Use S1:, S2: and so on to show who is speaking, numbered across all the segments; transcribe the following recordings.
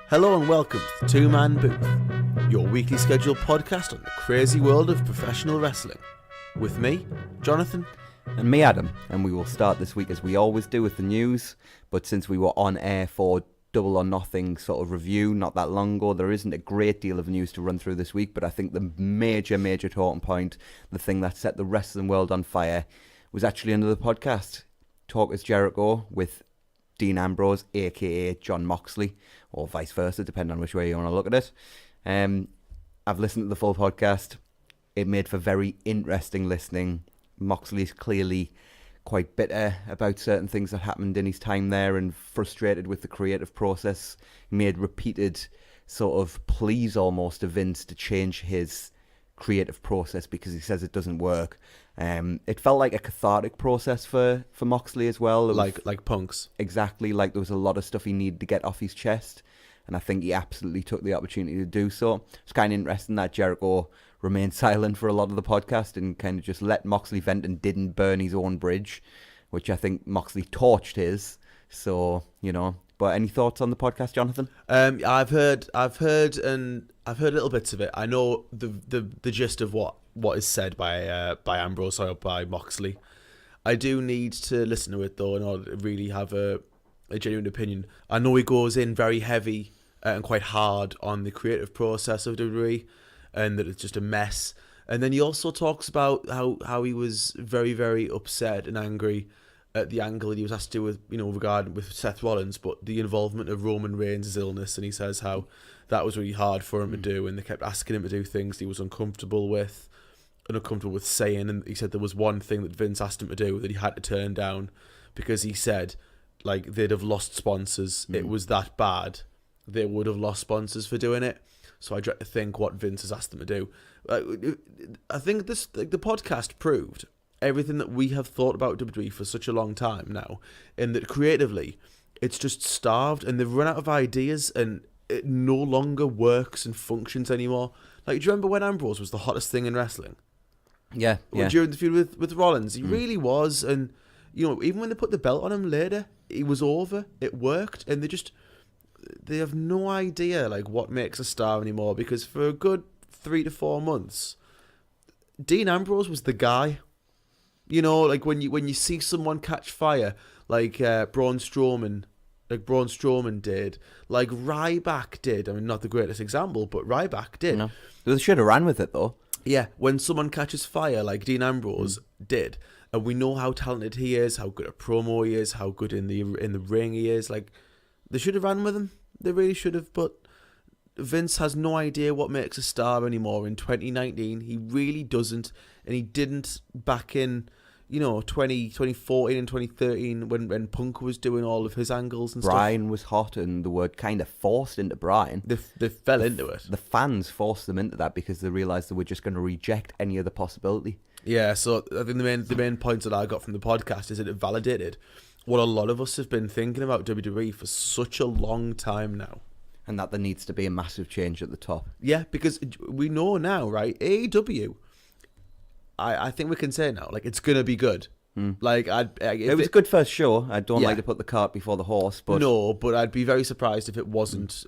S1: Hello and welcome to the Two Man Booth, your weekly scheduled podcast on the crazy world of professional wrestling. With me, Jonathan.
S2: And me, Adam. And we will start this week as we always do with the news. But since we were on air for Double or Nothing sort of review not that long ago, there isn't a great deal of news to run through this week. But I think the major talking point, the thing that set the wrestling world on fire, was actually under the podcast. Talk is Jericho with Dean Ambrose, aka John Moxley, or vice versa, depending on which way you want to look at it. I've listened to the full podcast. It made for very interesting listening. Moxley's clearly quite bitter about certain things that happened in his time there and frustrated with the creative process. He made repeated sort of pleas almost to Vince to change his creative process because he says it doesn't work. It felt like a cathartic process for Moxley as well.
S1: Like Punk's.
S2: Exactly, like there was a lot of stuff he needed to get off his chest, and I think he absolutely took the opportunity to do so. It's kind of interesting that Jericho remained silent for a lot of the podcast and kind of just let Moxley vent and didn't burn his own bridge, which I think Moxley torched his. So, you know. But any thoughts on the podcast, Jonathan?
S1: I've heard little bits of it. I know the gist of what is said by Ambrose or by Moxley. I do need to listen to it though in order to really have a genuine opinion. I know he goes in very heavy and quite hard on the creative process of WWE and that it's just a mess. And then he also talks about how he was very, very upset and angry at the angle that he was asked to do with, regarding with Seth Rollins, but the involvement of Roman Reigns' illness, and he says how that was really hard for him to do, and they kept asking him to do things he was uncomfortable with saying, and he said there was one thing that Vince asked him to do that he had to turn down because he said, like, they'd have lost sponsors. It was that bad. They would have lost sponsors for doing it. So I try to think what Vince has asked them to do. I think the podcast proved everything that we have thought about WWE for such a long time now, in that creatively, it's just starved and they've run out of ideas and it no longer works and functions anymore. Like, do you remember when Ambrose was the hottest thing in wressling?
S2: Yeah.
S1: During the feud with Rollins, he really was, and even when they put the belt on him later, he was over. It worked, and they have no idea like what makes a star anymore, because for a good 3 to 4 months, Dean Ambrose was the guy. Like when you see someone catch fire, like Braun Strowman did, like Ryback did. I mean, not the greatest example, but Ryback did.
S2: No. They should have ran with it though.
S1: Yeah, when someone catches fire, like Dean Ambrose did, and we know how talented he is, how good at promo he is, how good in the ring he is. Like, they should have ran with him. They really should have. But Vince has no idea what makes a star anymore in 2019. He really doesn't, and he didn't back in 2014 and 2013 when Punk was doing all of his angles and
S2: Bryan
S1: stuff.
S2: was hot, and they were kind of forced into Bryan.
S1: They fell into it.
S2: The fans forced them into that because they realised they were just going to reject any other possibility.
S1: Yeah, so I think the main points that I got from the podcast is that it validated what a lot of us have been thinking about WWE for such a long time now.
S2: And that there needs to be a massive change at the top.
S1: Yeah, because we know now, right? AEW, I think we can say now, like, it's gonna be good. Like,
S2: it was a good first show. I don't like to put the cart before the horse, but
S1: no, but I'd be very surprised if it wasn't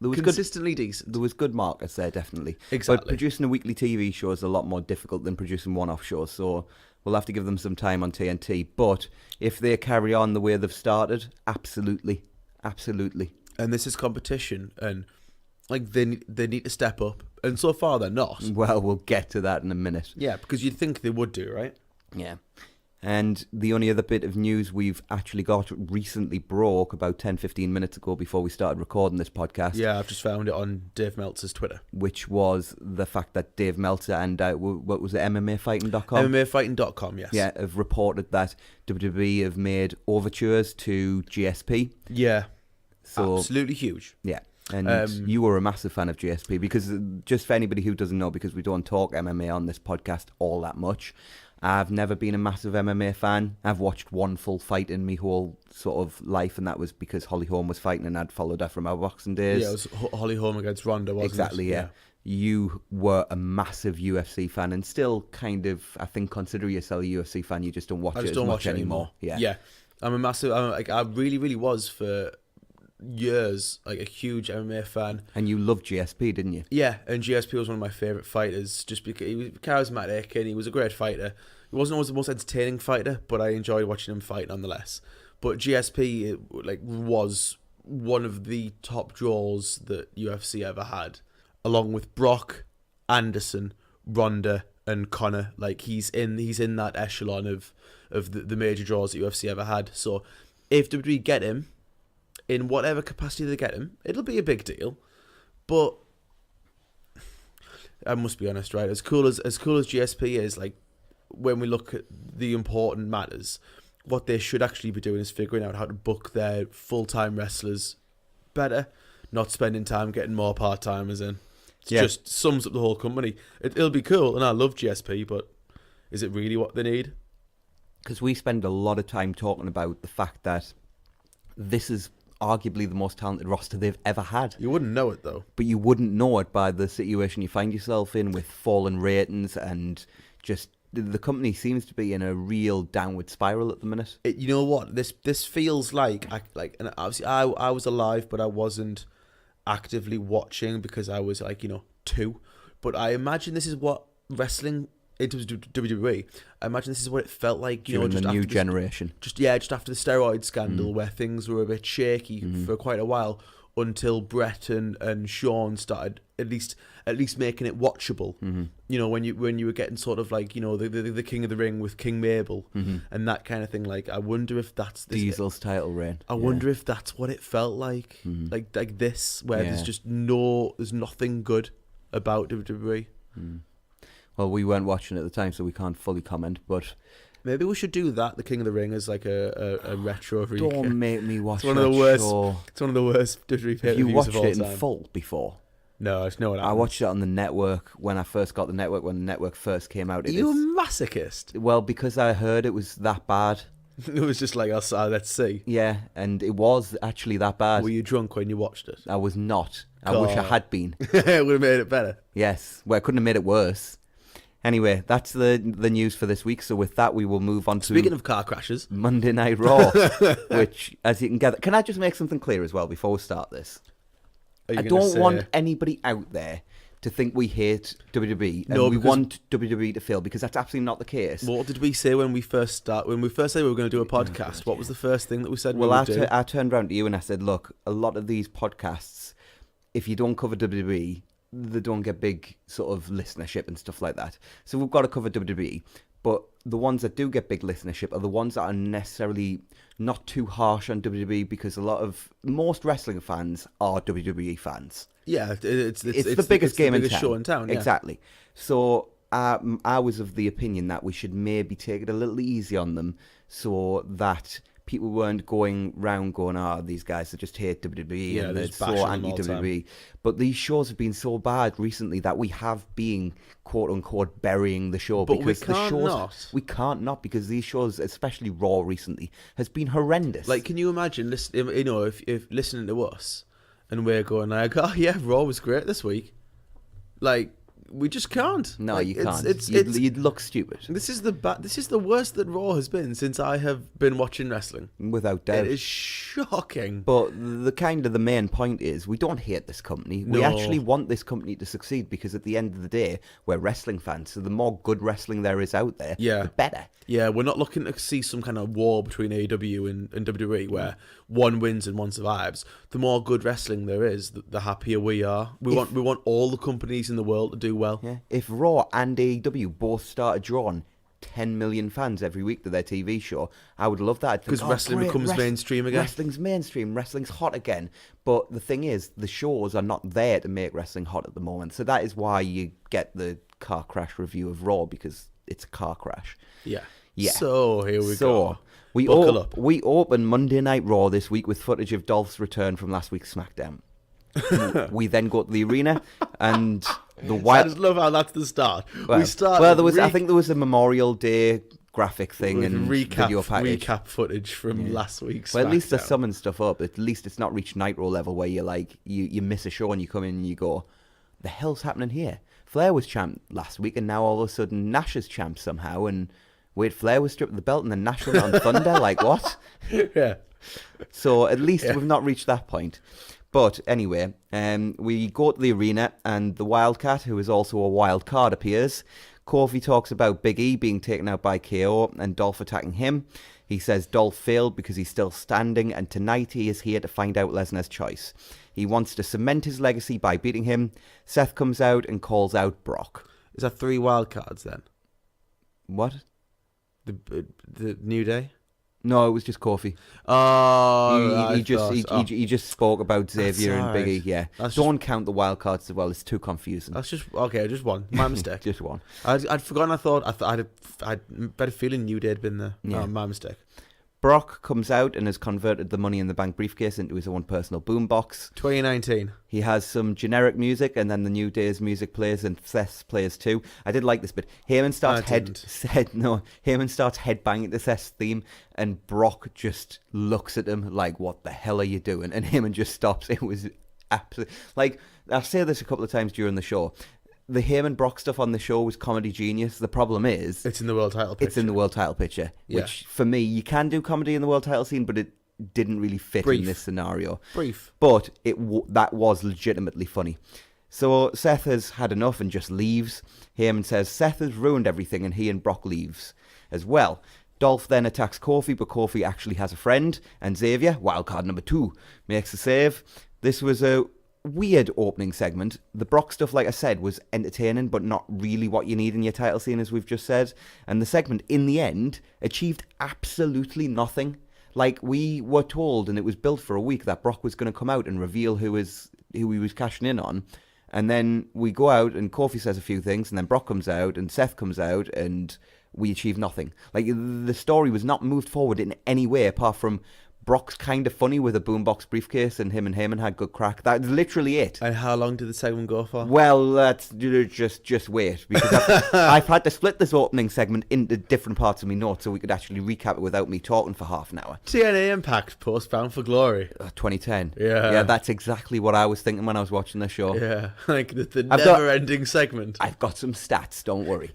S1: consistently decent.
S2: There was good markers there, definitely.
S1: Exactly.
S2: But producing a weekly TV show is a lot more difficult than producing one-off shows, so we'll have to give them some time on TNT. But if they carry on the way they've started, absolutely.
S1: And this is competition, and like they need to step up, and so far they're not.
S2: Well, we'll get to that in a minute.
S1: Yeah, because you'd think they would do, right?
S2: Yeah. And the only other bit of news we've actually got recently broke about 10-15 minutes ago before we started recording this podcast.
S1: Yeah, I've just found it on Dave Meltzer's Twitter.
S2: Which was the fact that Dave Meltzer and, what was it, MMAfighting.com?
S1: MMAfighting.com, yes.
S2: Yeah, have reported that WWE have made overtures to GSP.
S1: Yeah,
S2: so
S1: absolutely huge.
S2: Yeah. And you were a massive fan of GSP because, just for anybody who doesn't know, because we don't talk MMA on this podcast all that much, I've never been a massive MMA fan. I've watched one full fight in my whole sort of life, and that was because Holly Holm was fighting and I'd followed her from our boxing days.
S1: Yeah, it was Holly Holm against Ronda, wasn't
S2: exactly,
S1: it?
S2: yeah. You were a massive UFC fan and still kind of, I think, consider yourself a UFC fan. You just don't watch it as much anymore.
S1: Yeah. I'm a massive, I really, really was for years, like a huge MMA fan.
S2: And you loved GSP, didn't you?
S1: Yeah, and GSP was one of my favourite fighters just because he was charismatic and he was a great fighter. He wasn't always the most entertaining fighter, but I enjoyed watching him fight nonetheless. But GSP was one of the top draws that UFC ever had, along with Brock, Anderson, Ronda, and Conor. Like he's in that echelon of the major draws that UFC ever had. So if WWE get him, in whatever capacity they get him, it'll be a big deal. But I must be honest, right? As cool as GSP is, like when we look at the important matters, what they should actually be doing is figuring out how to book their full-time wrestlers better, not spending time getting more part-timers in. It just sums up the whole company. It'll be cool, and I love GSP, but is it really what they need?
S2: Because we spend a lot of time talking about the fact that this is arguably the most talented roster they've ever had.
S1: You wouldn't know it, though.
S2: But you wouldn't know it by the situation you find yourself in with fallen ratings, and just the company seems to be in a real downward spiral at the minute.
S1: You know what? This feels like and obviously I was alive, but I wasn't actively watching because I was 2. But I imagine this is what wrestling, it was WWE. I imagine this is what it felt like
S2: during the new generation.
S1: Just after the steroid scandal, where things were a bit shaky for quite a while, until Brett and Sean started at least making it watchable. When you were getting sort of the King of the Ring with King Mabel and that kind of thing. Like I wonder if that's
S2: Diesel's title reign.
S1: I wonder if that's what it felt like. Like this, where there's nothing good about WWE.
S2: Well, we weren't watching at the time, so we can't fully comment, but
S1: maybe we should do that, the King of the Ring, as like a retro recap.
S2: Don't make me watch
S1: It's one of the worst.
S2: Show.
S1: It's one of the worst WWE pay-per-views
S2: You watched
S1: of all
S2: it
S1: time.
S2: in full before?
S1: No, it's no.
S2: I watched it on the network when I first got the network, when the network first came out.
S1: You a masochist?
S2: Well, because I heard it was that bad.
S1: It was just like, let's see.
S2: Yeah, and it was actually that bad.
S1: Were you drunk when you watched it?
S2: I was not. I wish I had been.
S1: It would have made it better.
S2: Yes. Well, I couldn't have made it worse. Anyway, that's the news for this week. So with that, we will move on to...
S1: Speaking of car crashes...
S2: Monday Night Raw, which, as you can gather... Can I just make something clear as well before we start this? I don't want anybody out there to think we hate WWE and we want WWE to fail, because that's absolutely not the case.
S1: What did we say when we first said we were going to do a podcast? What was the first thing that we said?
S2: Well, I turned around to you and I said, look, a lot of these podcasts, if you don't cover WWE, they don't get big sort of listenership and stuff like that. So we've got to cover WWE. But the ones that do get big listenership are the ones that are necessarily not too harsh on WWE, because most wrestling fans are WWE fans.
S1: Yeah, it's
S2: the biggest game in town.
S1: Show in town. Yeah.
S2: Exactly. So I was of the opinion that we should maybe take it a little easy on them, so that people weren't going round going, these guys that just hate WWE and they're so anti-WWE. But these shows have been so bad recently that we have been, quote unquote, burying the show.
S1: But
S2: because we can't not, because these shows, especially Raw recently, has been horrendous.
S1: Like, can you imagine, if listening to us and we're going like, Raw was great this week. Like, we just can't.
S2: No,
S1: like,
S2: you can't. You'd look stupid.
S1: This is the worst that Raw has been since I have been watching wrestling.
S2: Without doubt.
S1: It is shocking.
S2: But the main point is, we don't hate this company. We actually want this company to succeed, because at the end of the day, we're wrestling fans. So the more good wrestling there is out there, the better.
S1: Yeah, we're not looking to see some kind of war between AEW and WWE where one wins and one survives. The more good wrestling there is, the happier we are. We want all the companies in the world to do well.
S2: Yeah. If Raw and AEW both started drawing 10 million fans every week to their TV show, I would love that.
S1: Because wrestling becomes mainstream again.
S2: Wrestling's mainstream. Wrestling's hot again. But the thing is, the shows are not there to make wrestling hot at the moment. So that is why you get the car crash review of Raw, because it's a car crash.
S1: Yeah.
S2: Yeah.
S1: So here we go.
S2: We open Monday Night Raw this week with footage of Dolph's return from last week's SmackDown. We then go to the arena, and the
S1: I
S2: wild.
S1: just love how that's the start.
S2: Well,
S1: We start.
S2: well, there was. I think there was a Memorial Day graphic thing
S1: with
S2: and video package.
S1: recap footage from last week's.
S2: Well, at least they're
S1: SmackDown.
S2: summing stuff up. At least it's not reached Nitro level where you're like you miss a show and you come in and you go, the hell's happening here? Flair was champ last week and now all of a sudden Nash is champ somehow, and wait, Flair was stripped of the belt and then Nash went on Thunder. Like what?
S1: Yeah.
S2: So at least we've not reached that point. But anyway, we go to the arena and the Wildcat, who is also a wild card, appears. Kofi talks about Big E being taken out by KO and Dolph attacking him. He says Dolph failed because he's still standing, and tonight he is here to find out Lesnar's choice. He wants to cement his legacy by beating him. Seth comes out and calls out Brock.
S1: Is that 3 wild cards then?
S2: What?
S1: The New Day?
S2: No, it was just Kofi.
S1: Oh,
S2: He just spoke about Xavier and Big E. Yeah, don't count the wild cards as well. It's too confusing.
S1: That's just okay. Just one. My mistake.
S2: Just one.
S1: I'd forgotten. I had a better feeling New Day had been there.
S2: Yeah.
S1: Oh, my mistake.
S2: Brock comes out and has converted the Money in the Bank briefcase into his own personal boombox.
S1: 2019.
S2: He has some generic music, and then the New Day's music plays, and Seth's plays too. I did like this bit. Heyman starts headbanging to Seth's theme, and Brock just looks at him like, "What the hell are you doing?" And Heyman just stops. It was absolutely like, I'll say this a couple of times during the show. The Heyman Brock stuff on the show was comedy genius. The problem is
S1: it's in the world title picture.
S2: It's in the world title picture, which for me, you can do comedy in the world title scene, but it didn't really fit in this scenario.
S1: Brief.
S2: But that was legitimately funny. So Seth has had enough and just leaves. Heyman says Seth has ruined everything, and he and Brock leaves as well. Dolph then attacks Kofi, but Kofi actually has a friend, and Xavier, wildcard number 2, makes the save. This was a weird opening segment. The Brock stuff, like I said, was entertaining, but not really what you need in your title scene, as we've just said. And the segment, in the end, achieved absolutely nothing. Like, we were told, and it was built for a week, that Brock was going to come out and reveal who he was cashing in on. And then we go out, and Kofi says a few things, and then Brock comes out, and Seth comes out, and we achieve nothing. Like, the story was not moved forward in any way, apart from Brock's kind of funny with a boombox briefcase, and him and Heyman had good crack. That's literally it.
S1: And how long did the segment go for?
S2: Well, that's just wait, because I've had to split this opening segment into different parts of my notes so we could actually recap it without me talking for half an hour.
S1: TNA Impact post Bound for Glory.
S2: 2010.
S1: Yeah,
S2: that's exactly what I was thinking when I was watching the show.
S1: Yeah, like the never-ending segment.
S2: I've got some stats. Don't worry.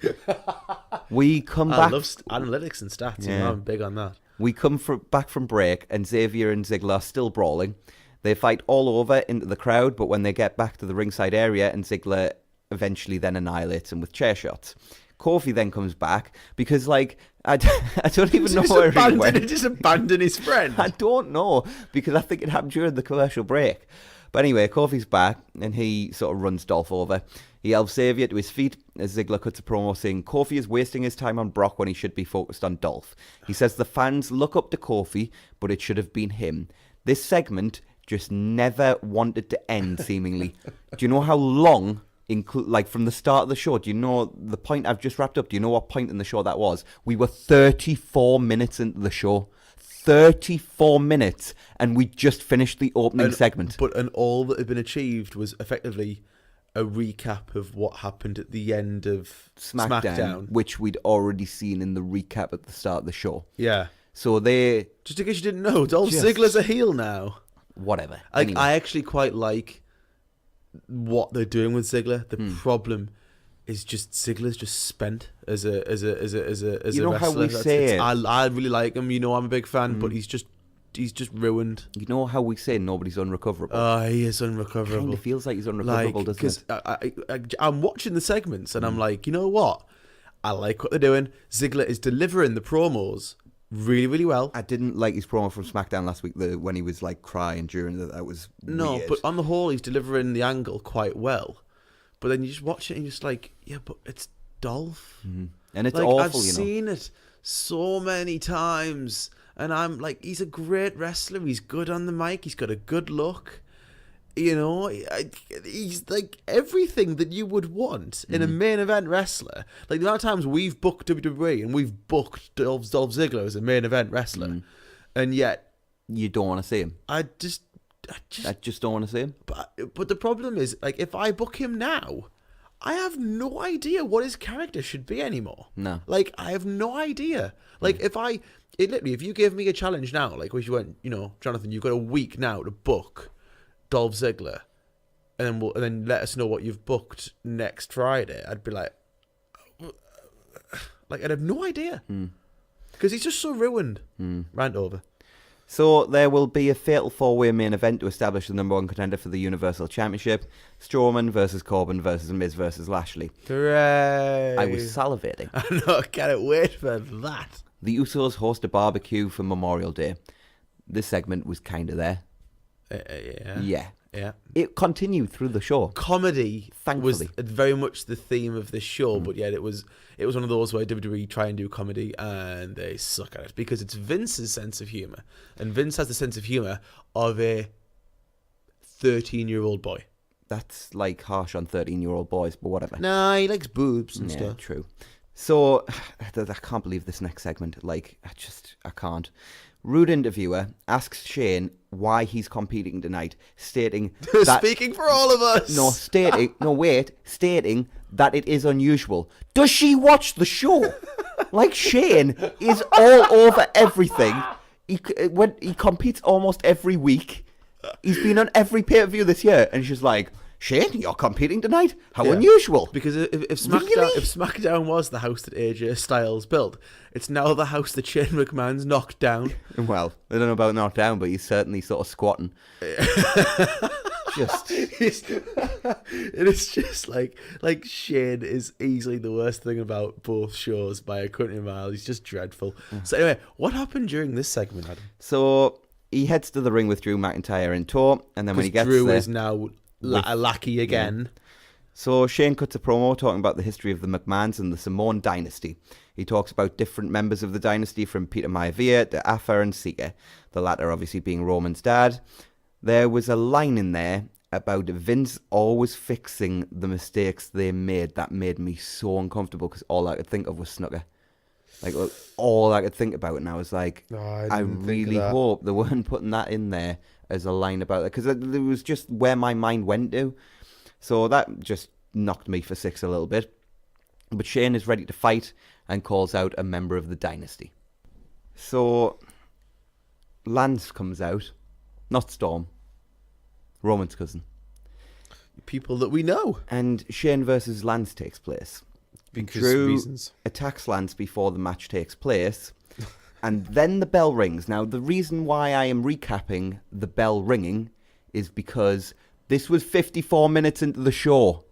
S2: We come back.
S1: I love analytics and stats. Yeah. I'm big on that.
S2: We come back from break, and Xavier and Ziggler are still brawling. They fight all over into the crowd, but when they get back to the ringside area, and Ziggler eventually then annihilates him with chair shots. Kofi then comes back, because, like, I don't even know where he went.
S1: Did he just abandon his friend?
S2: I don't know, because I think it happened during the commercial break. But anyway, Kofi's back, and he sort of runs Dolph over. He helps Xavier to his feet as Ziggler cuts a promo saying Kofi is wasting his time on Brock when he should be focused on Dolph. He says the fans look up to Kofi, but it should have been him. This segment just never wanted to end, seemingly. Do you know how long, like from the start of the show, do you know the point I've just wrapped up? Do you know what point in the show that was? We were 34 minutes into the show. 34 minutes, and we just finished the opening segment.
S1: But all that had been achieved was effectively a recap of what happened at the end of SmackDown,
S2: which we'd already seen in the recap at the start of the show.
S1: Yeah.
S2: So
S1: just in case you didn't know, Dolph Ziggler's a heel now.
S2: Whatever.
S1: Anyway. I actually quite like what they're doing with Ziggler. The problem is just Ziggler's just spent as a
S2: you know
S1: wrestler.
S2: How we say it.
S1: I really like him. You know, I'm a big fan, but he's just ruined.
S2: You know how we say nobody's unrecoverable?
S1: Oh, he is unrecoverable.
S2: It kind of feels like he's unrecoverable, doesn't it?
S1: Because I'm watching the segments and I'm like, you know what? I like what they're doing. Ziggler is delivering the promos really, really well.
S2: I didn't like his promo from SmackDown last week when he was like crying during that was weird.
S1: But on the whole, he's delivering the angle quite well. But then you just watch it and you're just like, yeah, but it's Dolph.
S2: Mm-hmm. And it's
S1: like,
S2: awful,
S1: I've seen it so many times. And I'm like, he's a great wrestler. He's good on the mic. He's got a good look. You know, he's like everything that you would want in a main event wrestler. Like the amount of times we've booked WWE and we've booked Dolph Ziggler as a main event wrestler. And yet...
S2: You don't want to see him.
S1: I just
S2: I just don't want to see him.
S1: But the problem is, like, if I book him now, I have no idea what his character should be anymore.
S2: No.
S1: Like, I have no idea. Like, if you gave me a challenge now, like, if you went, Jonathan, you've got a week now to book Dolph Ziggler, and then let us know what you've booked next Friday, I'd be like, I'd have no idea. Because he's just so ruined. Rant over.
S2: So there will be a fatal 4-way main event to establish the number 1 contender for the Universal Championship. Strowman versus Corbin versus Miz versus Lashley.
S1: Hooray!
S2: I was salivating.
S1: I know, I can't wait for that.
S2: The Usos host a barbecue for Memorial Day. This segment was kind of there. Yeah. It continued through the show.
S1: Comedy
S2: Thankfully.
S1: was very much the theme of this show, but yet it was one of those where WWE try and do comedy and they suck at it because it's Vince's sense of humour. And Vince has the sense of humour of a 13-year-old boy.
S2: That's like harsh on 13-year-old boys, but whatever.
S1: Nah, he likes boobs and stuff.
S2: True. So, I can't believe this next segment. Like, I can't. Rude interviewer asks Shane why he's competing tonight, stating that...
S1: Speaking for all of us!
S2: Stating that it is unusual. Does she watch the show? Like, Shane is all over everything. He competes almost every week. He's been on every pay-per-view this year, and she's like, Shane, you're competing tonight? How unusual.
S1: Because if SmackDown was the house that AJ Styles built, it's now the house that Shane McMahon's knocked down.
S2: Well, I don't know about knocked down, but he's certainly sort of squatting.
S1: It is just like Shane is easily the worst thing about both shows by a country mile. He's just dreadful. So anyway, what happened during this segment, Adam?
S2: So he heads to the ring with Drew McIntyre in tow, and then when he gets
S1: Drew
S2: there...
S1: is now... a lackey again.
S2: Yeah. So Shane cuts a promo talking about the history of the McMahons and the Samoan dynasty. He talks about different members of the dynasty from Peter Maivia to Afa and Sika, the latter obviously being Roman's dad. There was a line in there about Vince always fixing the mistakes they made that made me so uncomfortable because all I could think of was Snooker. Like, all I could think about, and I was like, I really hope they weren't putting that in there as a line about it, because it was just where my mind went to. So that just knocked me for 6 a little bit. But Shane is ready to fight and calls out a member of the dynasty. So Lance comes out, not Storm, Roman's cousin.
S1: People that we know.
S2: And Shane versus Lance takes place.
S1: Because
S2: Drew
S1: reasons.
S2: attacks Lance before the match takes place. And then the bell rings. Now, the reason why I am recapping the bell ringing is because this was 54 minutes into the show.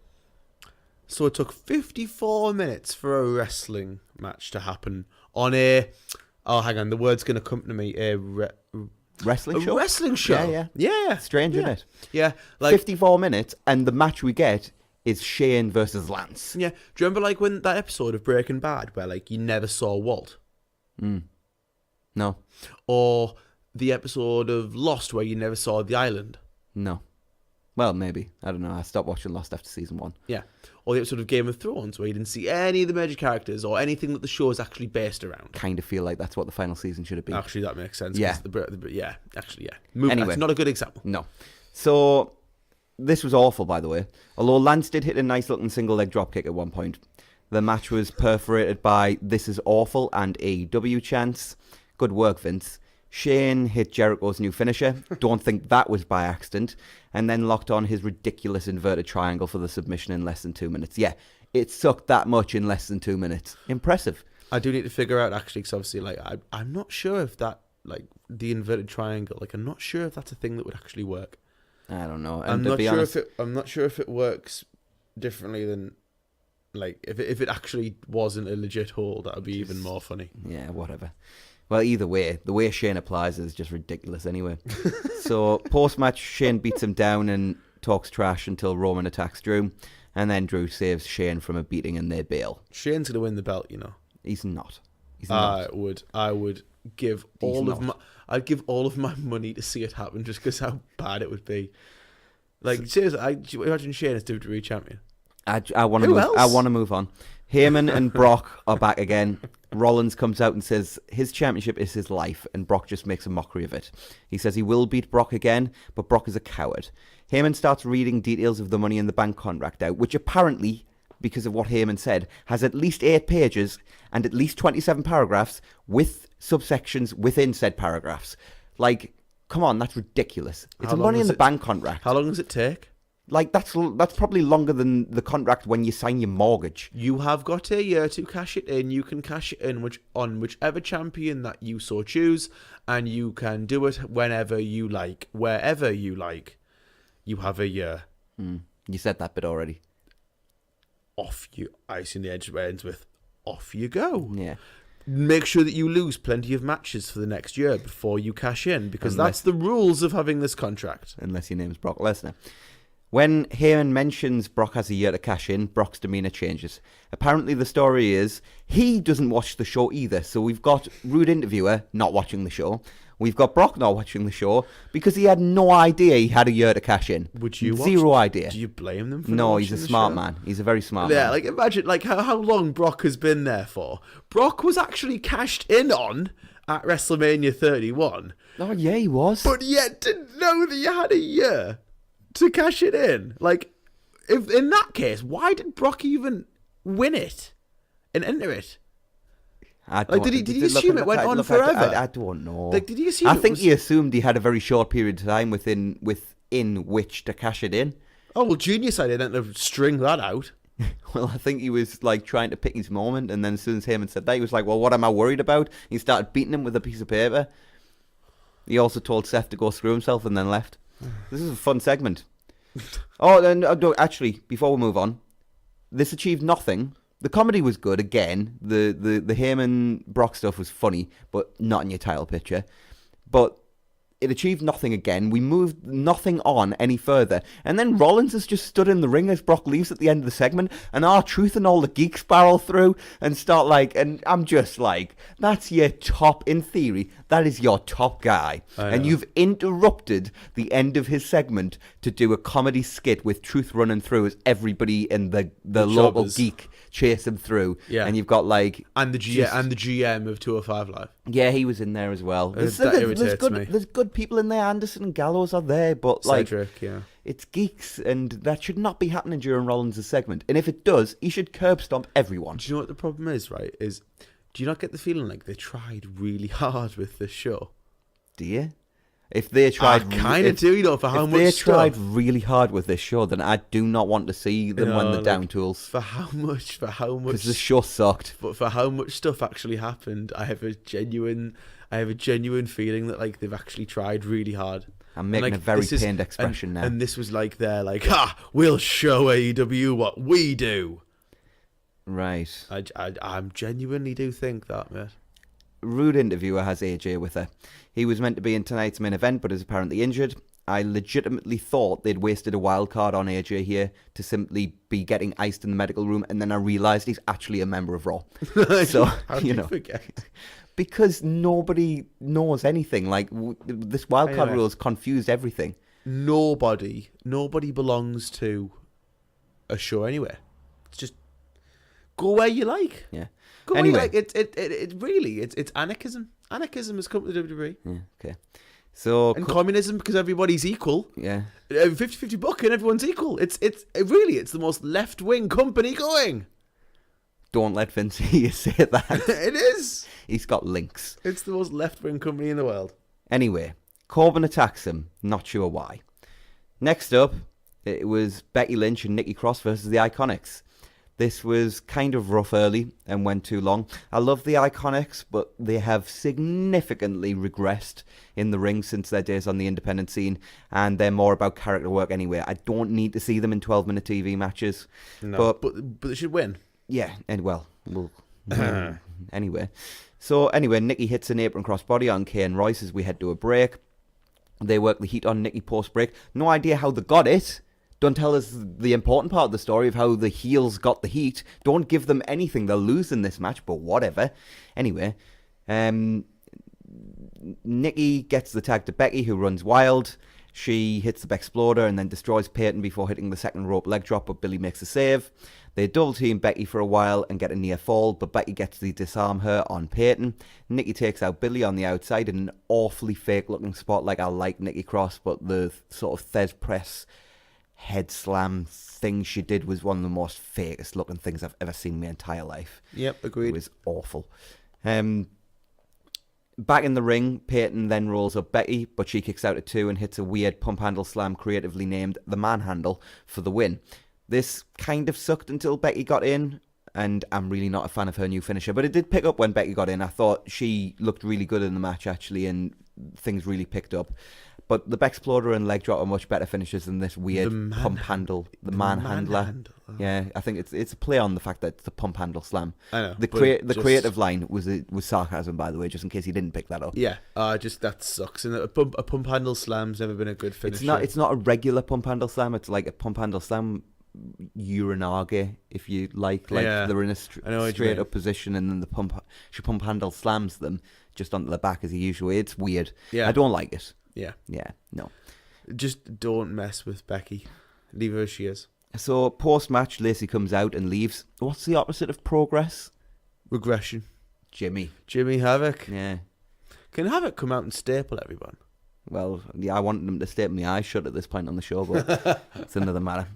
S1: So it took 54 minutes for a wrestling match to happen on a... Oh, hang on. The word's going to come to me.
S2: Wrestling show?
S1: A wrestling show. Yeah.
S2: Strange, isn't it?
S1: Yeah.
S2: 54 minutes, and the match we get is Shane versus Lance.
S1: Yeah. Do you remember, when that episode of Breaking Bad where, you never saw Walt?
S2: No.
S1: Or the episode of Lost where you never saw the island?
S2: No. Well, maybe. I don't know. I stopped watching Lost after season 1.
S1: Yeah. Or the episode of Game of Thrones where you didn't see any of the major characters or anything that the show is actually based around.
S2: Kind of feel like that's what the final season should have been.
S1: Actually, that makes sense.
S2: Yeah.
S1: Yeah.
S2: Anyway.
S1: That's not a good example.
S2: No. So, this was awful, by the way. Although Lance did hit a nice looking single leg dropkick at one point. The match was perforated by "This is awful" and AEW chants. Good work, Vince. Shane hit Jericho's new finisher. Don't think that was by accident. And then locked on his ridiculous inverted triangle for the submission in less than 2 minutes. Yeah, it sucked that much in less than 2 minutes. Impressive.
S1: I do need to figure out, actually, because obviously, I'm not sure if that, the inverted triangle, I'm not sure if that's a thing that would actually work.
S2: I don't know.
S1: I'm not sure if it works differently than, if it actually wasn't a legit hold, that would be even more funny.
S2: Yeah, whatever. Well, either way, the way Shane applies is just ridiculous anyway. So, post-match, Shane beats him down and talks trash until Roman attacks Drew. And then Drew saves Shane from a beating and they bail.
S1: Shane's going to win the belt,
S2: He's not.
S1: I would give I'd give all of my money to see it happen just because how bad it would be. Seriously, imagine Shane as WWE champion.
S2: I want to move on. Heyman and Brock are back again. Rollins comes out and says his championship is his life, and Brock just makes a mockery of it. He says he will beat Brock again, but Brock is a coward. Heyman starts reading details of the Money in the Bank contract out, which apparently, because of what Heyman said, has at least 8 pages and at least 27 paragraphs with subsections within said paragraphs. Like, come on, that's ridiculous. It's a Money in the Bank contract.
S1: How long does it take?
S2: Like, that's probably longer than the contract when you sign your mortgage.
S1: You have got a year to cash it in. You can cash it in on whichever champion that you so choose, and you can do it whenever you like, wherever you like. You have a year.
S2: You said that bit already.
S1: Off you. I assume the edge ends with off you go.
S2: Yeah.
S1: Make sure that you lose plenty of matches for the next year before you cash in, because that's the rules of having this contract.
S2: Unless your name's Brock Lesnar. When Heyman mentions Brock has a year to cash in, Brock's demeanour changes. Apparently the story is he doesn't watch the show either. So we've got Rude Interviewer not watching the show. We've got Brock not watching the show because he had no idea he had a year to cash in.
S1: Would you
S2: Zero idea.
S1: Do you blame them for
S2: No,
S1: not
S2: he's a
S1: watching the
S2: smart
S1: show?
S2: man. He's a very smart man.
S1: Yeah, like imagine like how long Brock has been there for. Brock was actually cashed in on at WrestleMania 31.
S2: Oh, yeah, he was.
S1: But yet didn't know that you had a year to cash it in. Like, if in that case, why did Brock even win it and enter it? Like, did he assume it went on forever?
S2: I don't know.
S1: Like, did he assume?
S2: I think he assumed he had a very short period of time within which to cash it in.
S1: Oh well, Genius idea then to string that out.
S2: Well, I think he was like trying to pick his moment, and then as soon as Heyman said that, he was like, "Well, what am I worried about?" He started beating him with a piece of paper. He also told Seth to go screw himself and then left. This is a fun segment. Oh, and actually, before we move on, this achieved nothing. The comedy was good again. The Heyman Brock stuff was funny, but not in your title picture. But it achieved nothing again. We moved nothing on any further. And then Rollins has just stood in the ring as Brock leaves at the end of the segment, and R-Truth and all the geeks barrel through and start like, and I'm just like, that's your top, in theory, that is your top guy. And you've interrupted the end of his segment to do a comedy skit with Truth running through as everybody in the local geek chase him through. Yeah. And you've got like...
S1: And the GM of 205 Live.
S2: Yeah, he was in there as well.
S1: That irritates me.
S2: There's good people in there. Anderson and Gallows are there, but like...
S1: Cedric, yeah.
S2: It's geeks, and that should not be happening during Rollins' segment. And if it does, he should curb stomp everyone.
S1: Do you know what the problem is, right? Do you not get the feeling like they tried really hard with this show?
S2: Do you? If they tried...
S1: I kind of do, you know, for how much
S2: If they
S1: stuff.
S2: tried really hard with this show, then I do not want to see them when they're down tools.
S1: For how much...
S2: Because the show sucked.
S1: But for how much stuff actually happened, I have a genuine feeling that like they've actually tried really hard.
S2: I'm making a very pained expression now.
S1: And this was like they're like, we'll show AEW what we do.
S2: Right.
S1: I genuinely do think that, mate.
S2: Rude Interviewer has AJ with her. He was meant to be in tonight's main event, but is apparently injured. I legitimately thought they'd wasted a wild card on AJ here to simply be getting iced in the medical room, and then I realised he's actually a member of Raw. So,
S1: How
S2: you know.
S1: Forget?
S2: Because nobody knows anything. Like, this wildcard rule has confused everything.
S1: Nobody belongs to a show anywhere. It's just go where you like.
S2: Yeah.
S1: Go
S2: anyway,
S1: where you like. It really it's anarchism. Anarchism has come to WWE.
S2: Yeah, okay. So
S1: and communism because everybody's equal.
S2: Yeah.
S1: 50-50 booking, everyone's equal. It's the most left wing company going.
S2: Don't let Vince hear you say that.
S1: It is.
S2: He's got links.
S1: It's the most left-wing company in the world.
S2: Anyway, Corbin attacks him. Not sure why. Next up, it was Becky Lynch and Nikki Cross versus the Iconics. This was kind of rough early and went too long. I love the Iconics, but they have significantly regressed in the ring since their days on the independent scene, and they're more about character work anyway. I don't need to see them in 12-minute TV matches.
S1: No, but they should win.
S2: Yeah, and we'll anyway. So anyway, Nikki hits an apron crossbody on Kane Royce as we head to a break. They work the heat on Nikki post-break. No idea how they got it. Don't tell us the important part of the story of how the heels got the heat. Don't give them anything. They'll lose in this match, but whatever. Anyway, Nikki gets the tag to Becky, who runs wild. She hits the Bexploder and then destroys Peyton before hitting the second rope leg drop, but Billy makes a save. They double team Becky for a while and get a near fall, but Becky gets to disarm her on Peyton. Nikki takes out Billy on the outside in an awfully fake looking spot. Like, I like Nikki Cross, but the sort of Thez press head slam thing she did was one of the most fakest looking things I've ever seen in my entire life.
S1: Yep, agreed.
S2: It was awful. Back in the ring, Peyton then rolls up Becky, but she kicks out at 2 and hits a weird pump handle slam creatively named the Manhandle for the win. This kind of sucked until Becky got in, and I'm really not a fan of her new finisher, but it did pick up when Becky got in. I thought she looked really good in the match, actually, and things really picked up. But the Bexploder and leg drop are much better finishes than this weird pump handle, the manhandler. Yeah, I think it's a play on the fact that it's a pump handle slam.
S1: I know.
S2: The creative line was sarcasm, by the way, just in case you didn't pick that up.
S1: Yeah, just that sucks. And a pump handle slam's never been a good finisher.
S2: It's not a regular pump handle slam. It's like a pump handle slam urinage, if you like. They're in a straight up position, and then she pump handle slams them just onto the back as usual. It's weird.
S1: Yeah,
S2: I don't like it.
S1: Yeah,
S2: no.
S1: Just don't mess with Becky. Leave her as she is.
S2: So post-match, Lacey comes out and leaves. What's the opposite of progress?
S1: Regression.
S2: Jimmy
S1: Havoc.
S2: Yeah.
S1: Can Havoc come out and staple everyone?
S2: Well, yeah, I wanted them to staple my eyes shut at this point on the show, but it's another matter.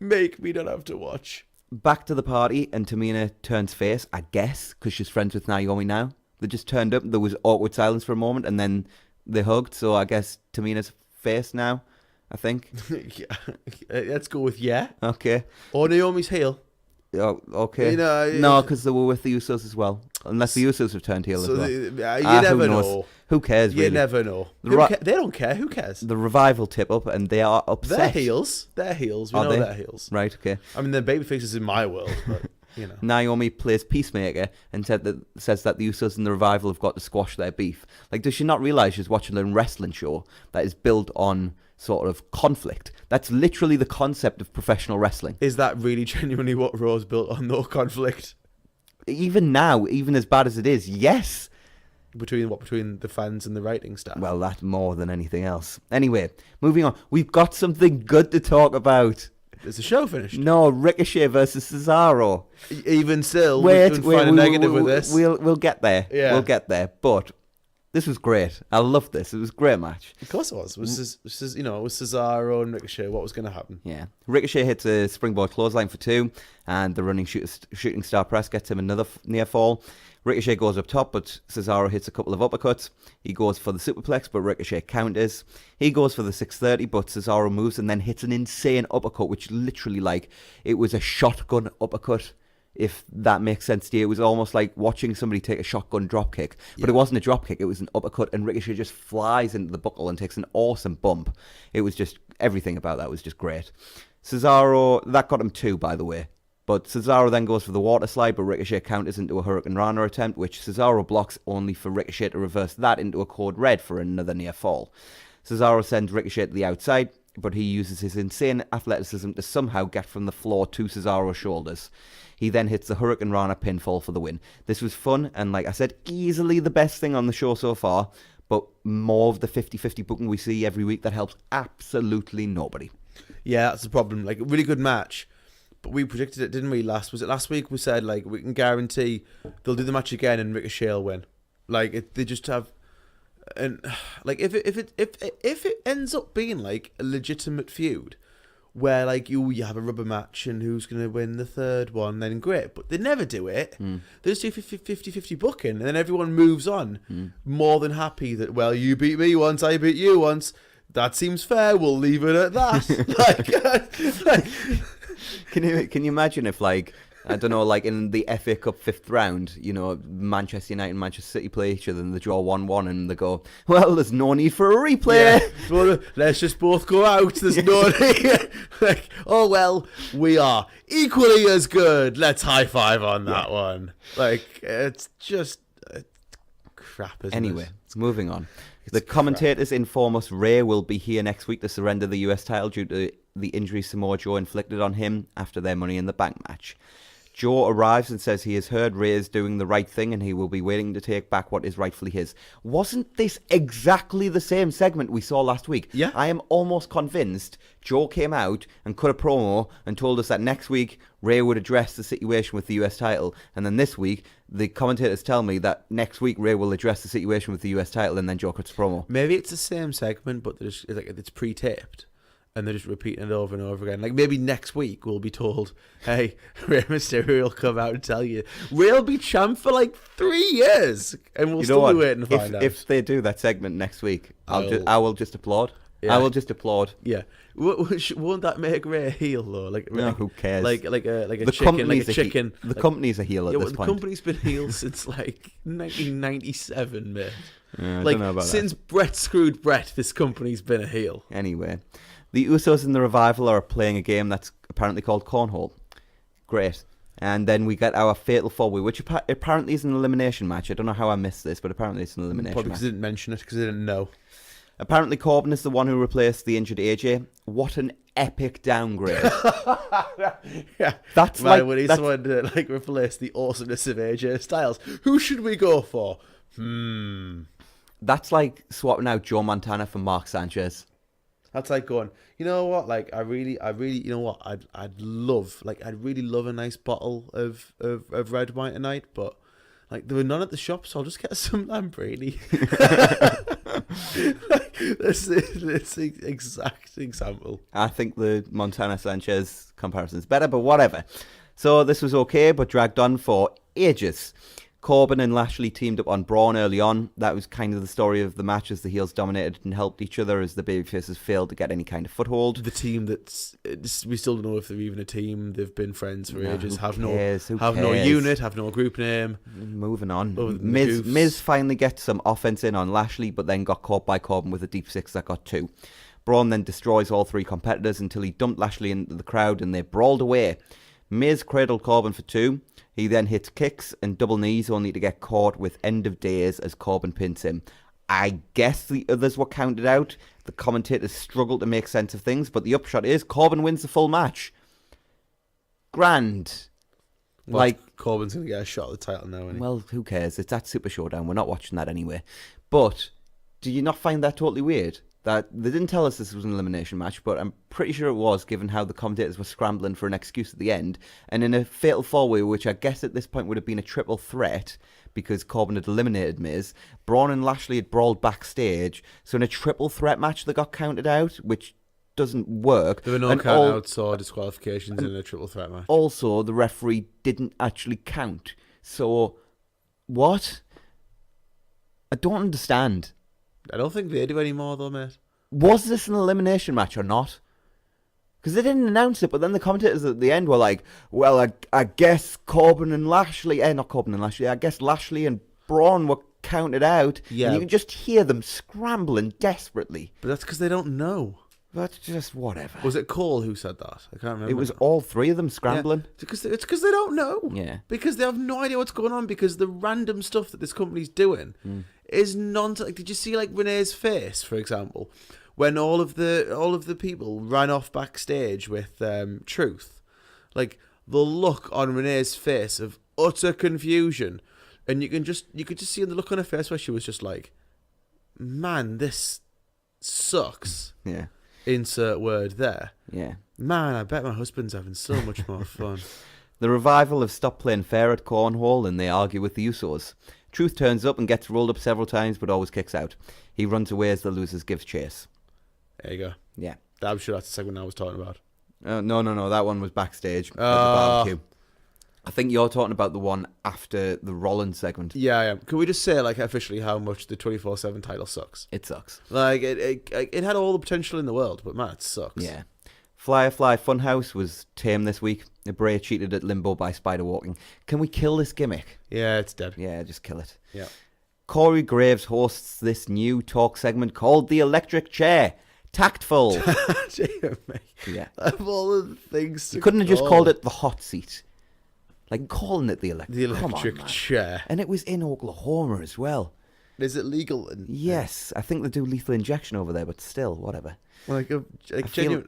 S1: Make me not have to watch.
S2: Back to the party, and Tamina turns face, I guess, because she's friends with Naomi now. They just turned up, there was awkward silence for a moment, and then they hugged, so I guess Tamina's face now, I think.
S1: Yeah. Let's go with yeah.
S2: Okay.
S1: Or Naomi's heel.
S2: Oh, okay.
S1: You know,
S2: no, because they were with the Usos as well. Unless the Usos have turned heel as well.
S1: You never know.
S2: Who cares, really?
S1: You never know. They don't care. Who cares?
S2: The Revival tip up, and they are upset.
S1: They're heels. We know they're heels.
S2: Right, okay.
S1: I mean, they're baby faces in my world, but, you know.
S2: Naomi plays Peacemaker and says that the Usos and the Revival have got to squash their beef. Like, does she not realise she's watching a wrestling show that is built on sort of conflict? That's literally the concept of professional wrestling.
S1: Is that really genuinely what Raw's built on? No conflict?
S2: Even now, even as bad as it is, yes.
S1: Between the fans and the writing staff?
S2: Well, that's more than anything else. Anyway, moving on. We've got something good to talk about.
S1: Is the show finished?
S2: No, Ricochet versus Cesaro.
S1: Even still, we can find a negative with this.
S2: We'll get there.
S1: Yeah.
S2: We'll get there. But this was great. I loved this. It was a great match.
S1: Of course it was. It was Cesaro and Ricochet. What was going to happen?
S2: Yeah. Ricochet hits a springboard clothesline for 2, and the running shooting star press gets him another near fall. Ricochet goes up top, but Cesaro hits a couple of uppercuts. He goes for the superplex, but Ricochet counters. He goes for the 630, but Cesaro moves and then hits an insane uppercut, which literally, like, it was a shotgun uppercut, if that makes sense to you. It was almost like watching somebody take a shotgun dropkick, but it wasn't a dropkick, it was an uppercut, and Ricochet just flies into the buckle and takes an awesome bump. It was just, everything about that was just great. Cesaro, that got him 2, by the way. But Cesaro then goes for the water slide, but Ricochet counters into a Hurricane Rana attempt, which Cesaro blocks, only for Ricochet to reverse that into a code red for another near fall. Cesaro sends Ricochet to the outside, but he uses his insane athleticism to somehow get from the floor to Cesaro's shoulders. He then hits the Hurricane Rana pinfall for the win. This was fun, and like I said, easily the best thing on the show so far, but more of the 50-50 booking we see every week that helps absolutely nobody.
S1: Yeah, that's the problem. Like, a really good match. But we predicted it, didn't we? Was it last week? We said, like, we can guarantee they'll do the match again and Ricochet will win. Like, they just have, and like, if it ends up being like a legitimate feud, where like you have a rubber match and who's gonna win the third one, then great. But they never do it. They just do 50-50 booking, and then everyone moves on, more than happy that, well, you beat me once, I beat you once. That seems fair. We'll leave it at that. like
S2: Can you imagine if, like, I don't know, like in the FA Cup 5th round, you know, Manchester United and Manchester City play each other and they draw 1-1 and they go, well, there's no need for a replay.
S1: Yeah. Well, let's just both go out. There's no need. Like, oh, well, we are equally as good. Let's high five on that one. Like, it's just crap, isn't it?
S2: Anyway, moving on. The commentators inform us Ray will be here next week to surrender the US title due to the injury Samoa Joe inflicted on him after their Money in the Bank match. Joe arrives and says he has heard Ray is doing the right thing and he will be waiting to take back what is rightfully his. Wasn't this exactly the same segment we saw last week?
S1: Yeah.
S2: I am almost convinced Joe came out and cut a promo and told us that next week Ray would address the situation with the US title. And then this week, the commentators tell me that next week Ray will address the situation with the US title and then Joe cuts a promo.
S1: Maybe it's the same segment, but it's pre-taped. And they're just repeating it over and over again. Like, maybe next week we'll be told, hey, Rey Mysterio will come out and tell you. Rey'll be champ for like 3 years. And we'll still be waiting to find out.
S2: If they do that segment next week, I will just applaud.
S1: Yeah.
S2: I will just applaud.
S1: Yeah. Won't that make Rey a heel, though?
S2: No, who cares?
S1: Like a chicken.
S2: The company's a heel at this point.
S1: The company's been heel since like 1997, mate.
S2: I don't know about
S1: since Bret screwed Bret, this company's been a heel.
S2: Anyway. The Usos and the Revival are playing a game that's apparently called Cornhole. Great. And then we get our Fatal 4-Way, which apparently is an elimination match. I don't know how I missed this, but apparently it's an elimination
S1: Probably
S2: match.
S1: because they didn't mention it, because they didn't know.
S2: Apparently Corbin is the one who replaced the injured AJ. What an epic downgrade.
S1: Yeah.
S2: That's
S1: Man,
S2: like...
S1: when he's someone to replace the awesomeness of AJ Styles. Who should we go for?
S2: That's like swapping out Joe Montana for Mark Sanchez.
S1: That's like going, you know what? Like, I really, you know what? I'd really love a nice bottle of red wine tonight, but like there were none at the shop, so I'll just get some Lambrady. This is the exact example.
S2: I think the Montana Sanchez comparison is better, but whatever. So this was okay, but dragged on for ages. Corbin and Lashley teamed up on Braun early on. That was kind of the story of the match, as the heels dominated and helped each other as the babyfaces failed to get any kind of foothold.
S1: The team we still don't know if they're even a team. They've been friends for ages.
S2: Who
S1: No
S2: cares?
S1: unit, have no group name.
S2: Moving on. Miz finally gets some offense in on Lashley, but then got caught by Corbin with a deep six that got 2. Braun then destroys all 3 competitors until he dumped Lashley into the crowd and they brawled away. Miz cradled Corbin for 2. He then hits kicks and double knees only to get caught with end of days as Corbin pins him. I guess the others were counted out. The commentators struggled to make sense of things, but the upshot is Corbin wins the full match. Grand.
S1: Corbin's going to get a shot at the title now, isn't he?
S2: Well, who cares? It's at Super Showdown. We're not watching that anyway. But do you not find that totally weird? That they didn't tell us this was an elimination match, but I'm pretty sure it was, given how the commentators were scrambling for an excuse at the end. And in a Fatal 4-Way, which I guess at this point would have been a triple threat, because Corbin had eliminated Miz, Braun and Lashley had brawled backstage. So in a triple threat match, they got counted out, which doesn't work.
S1: There were no count-outs or disqualifications in a triple threat match.
S2: Also, the referee didn't actually count. So, what? I don't understand.
S1: I don't think they do anymore, though, mate.
S2: Was this an elimination match or not? Because they didn't announce it, but then the commentators at the end were like, well, I guess Corbin and Lashley... not Corbin and Lashley. I guess Lashley and Braun were counted out.
S1: Yeah.
S2: And you can just hear them scrambling desperately.
S1: But that's because they don't know.
S2: That's just whatever.
S1: Was it Cole who said that? I can't remember.
S2: It was all 3 of them scrambling.
S1: Yeah. It's because they don't know.
S2: Yeah.
S1: Because they have no idea what's going on, because the random stuff that this company's doing is nonsense. Like, did you see Renee's face, for example, when all of the people ran off backstage with Truth? Like, the look on Renee's face of utter confusion, and you could just see in the look on her face where she was just like, man, this sucks.
S2: Yeah.
S1: Insert word there.
S2: Yeah.
S1: Man, I bet my husband's having so much more fun.
S2: The Revival have stopped playing fair at Cornhole and they argue with the Usos. Truth turns up and gets rolled up several times but always kicks out. He runs away as the losers gives chase.
S1: There you go.
S2: Yeah.
S1: I'm sure that's the segment I was talking about.
S2: No. That one was backstage at the barbecue. I think you're talking about the one after the Rollins segment.
S1: Yeah, I am. Can we just say, officially how much the 24/7 title sucks?
S2: It sucks.
S1: It had all the potential in the world, but man, it sucks.
S2: Yeah. Firefly Funhouse was tame this week. Bray cheated at Limbo by spider walking. Can we kill this gimmick?
S1: Yeah, it's dead.
S2: Yeah, just kill it.
S1: Yeah.
S2: Corey Graves hosts this new talk segment called The Electric Chair. Tactful. Yeah.
S1: Of all the things
S2: You couldn't have just called it the hot seat. Calling it the electric
S1: chair.
S2: And it was in Oklahoma as well.
S1: Is it legal?
S2: Yes, I think they do lethal injection over there, but still, whatever.
S1: Like
S2: I think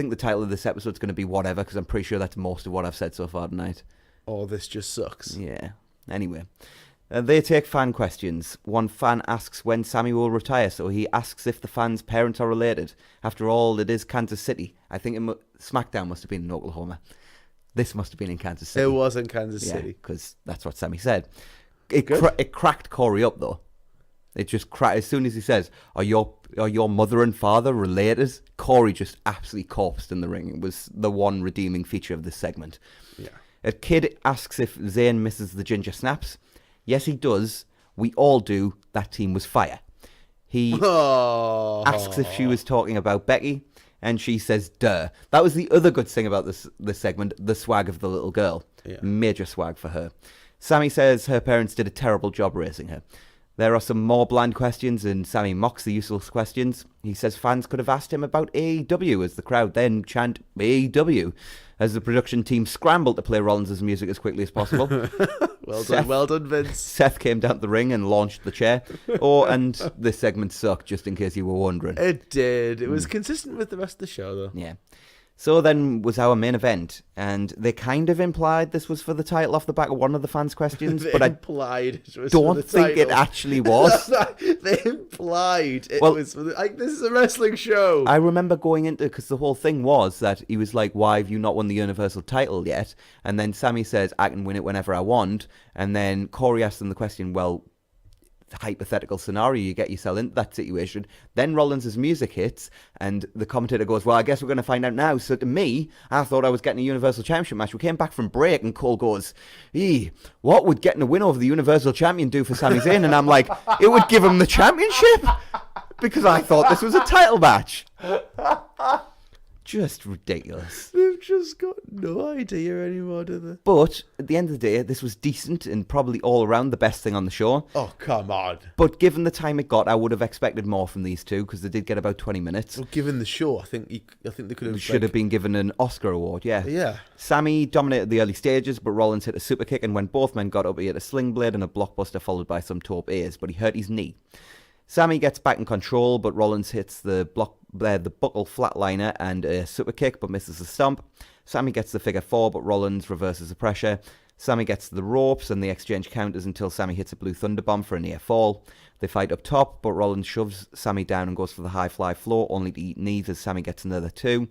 S2: the title of this episode's going to be whatever, because I'm pretty sure that's most of what I've said so far tonight.
S1: Oh, this just sucks.
S2: Yeah. Anyway, they take fan questions. One fan asks when Sammy will retire, so he asks if the fans' parents are related. After all, it is Kansas City. I think SmackDown must have been in Oklahoma. This must have been in Kansas City.
S1: It was in Kansas City.
S2: Because that's what Sammy said. It cracked Corey up, though. It just cracked. As soon as he says, are your mother and father related? Corey just absolutely corpsed in the ring. It was the one redeeming feature of this segment.
S1: Yeah.
S2: A kid asks if Zayn misses the ginger snaps. Yes, he does. We all do. That team was fire. He asks if she was talking about Becky, and she says, duh. That was the other good thing about this segment, the swag of the little girl.
S1: Yeah.
S2: Major swag for her. Sammy says her parents did a terrible job raising her. There are some more bland questions, and Sammy mocks the useless questions. He says fans could have asked him about AEW, as the crowd then chant AEW, as the production team scrambled to play Rollins' music as quickly as possible.
S1: Well done, Vince.
S2: Seth came down the ring and launched the chair. And this segment sucked, just in case you were wondering.
S1: It did. It was consistent with the rest of the show, though.
S2: Yeah. So then was our main event, and they kind of implied this was for the title off the back of one of the fans' questions, but I don't think it actually was.
S1: They implied it was for this is a wrestling show.
S2: I remember going into, because the whole thing was that he was like, why have you not won the Universal title yet? And then Sammy says, I can win it whenever I want. And then Corey asked them the question, well, hypothetical scenario, you get yourself into that situation. Then Rollins' music hits, and the commentator goes, well, I guess we're going to find out now. So to me, I thought I was getting a Universal Championship match. We came back from break, and Cole goes, what would getting a win over the Universal Champion do for Sami Zayn? And I'm like, it would give him the championship, because I thought this was a title match. Just ridiculous.
S1: They've just got no idea anymore, do they?
S2: But at the end of the day, this was decent and probably all around the best thing on the show.
S1: Oh, come on.
S2: But given the time it got, I would have expected more from these two, because they did get about 20 minutes.
S1: Well, given the show, I think they could have...
S2: Should have been given an Oscar award, yeah.
S1: Yeah.
S2: Sammy dominated the early stages, but Rollins hit a super kick, and when both men got up, he hit a sling blade and a blockbuster followed by some taupe airs, but he hurt his knee. Sammy gets back in control, but Rollins hits the buckle flatliner and a super kick, but misses the stomp. Sammy gets the figure 4, but Rollins reverses the pressure. Sammy gets the ropes, and the exchange counters until Sammy hits a blue thunder bomb for a near fall. They fight up top, but Rollins shoves Sammy down and goes for the high fly floor, only to eat knees as Sammy gets another 2.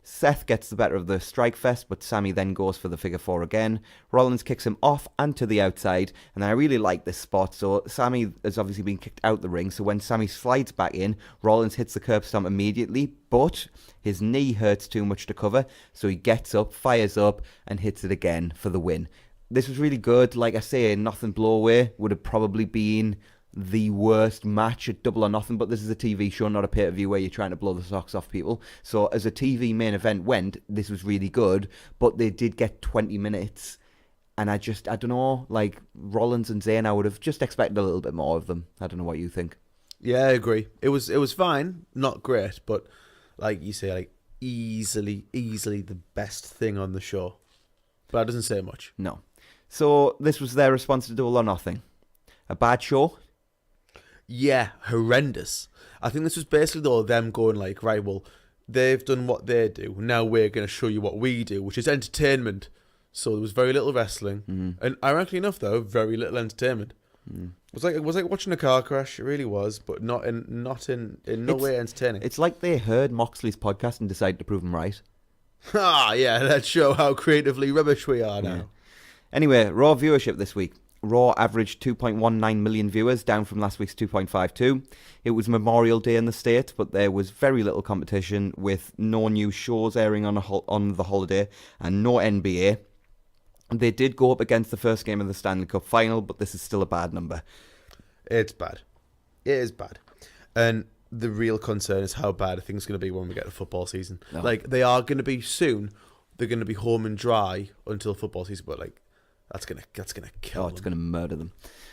S2: Seth gets the better of the strike fest, but Sammy then goes for the figure 4 again. Rollins kicks him off and to the outside, and I really like this spot. So Sammy has obviously been kicked out the ring, so when Sammy slides back in, Rollins hits the curb stomp immediately, but his knee hurts too much to cover, so he gets up, fires up, and hits it again for the win. This was really good. Like I say, Nothing Blowaway would have probably been the worst match at Double or Nothing, but this is a TV show, not a pay-per-view where you're trying to blow the socks off people. So as a TV main event went, this was really good, but they did get 20 minutes, and I don't know, like Rollins and Zayn, I would have just expected a little bit more of them. I don't know what you think.
S1: Yeah, I agree. It was fine, not great, but like you say, like easily the best thing on the show. But that doesn't say much.
S2: No. So this was their response to Double or Nothing. A bad show?
S1: Yeah, horrendous. I think this was basically though them going like, right, well, they've done what they do. Now we're going to show you what we do, which is entertainment. So there was very little wrestling, and ironically enough, though, very little entertainment. It was like watching a car crash. It really was, but not in no way entertaining.
S2: It's like they heard Moxley's podcast and decided to prove him right.
S1: Yeah, let's show how creatively rubbish we are now.
S2: Yeah. Anyway, Raw viewership this week. Raw averaged 2.19 million viewers, down from last week's 2.52. It was Memorial Day in the States, but there was very little competition, with no new shows airing on the holiday and no NBA. They did go up against the first game of the Stanley Cup final, but this is still a bad number.
S1: It's bad. It is bad. And the real concern is how bad things going to be when we get to football season.
S2: No.
S1: Like, they are going to be soon. They're going to be home and dry until football season, but like, that's gonna kill them.
S2: It's gonna murder them.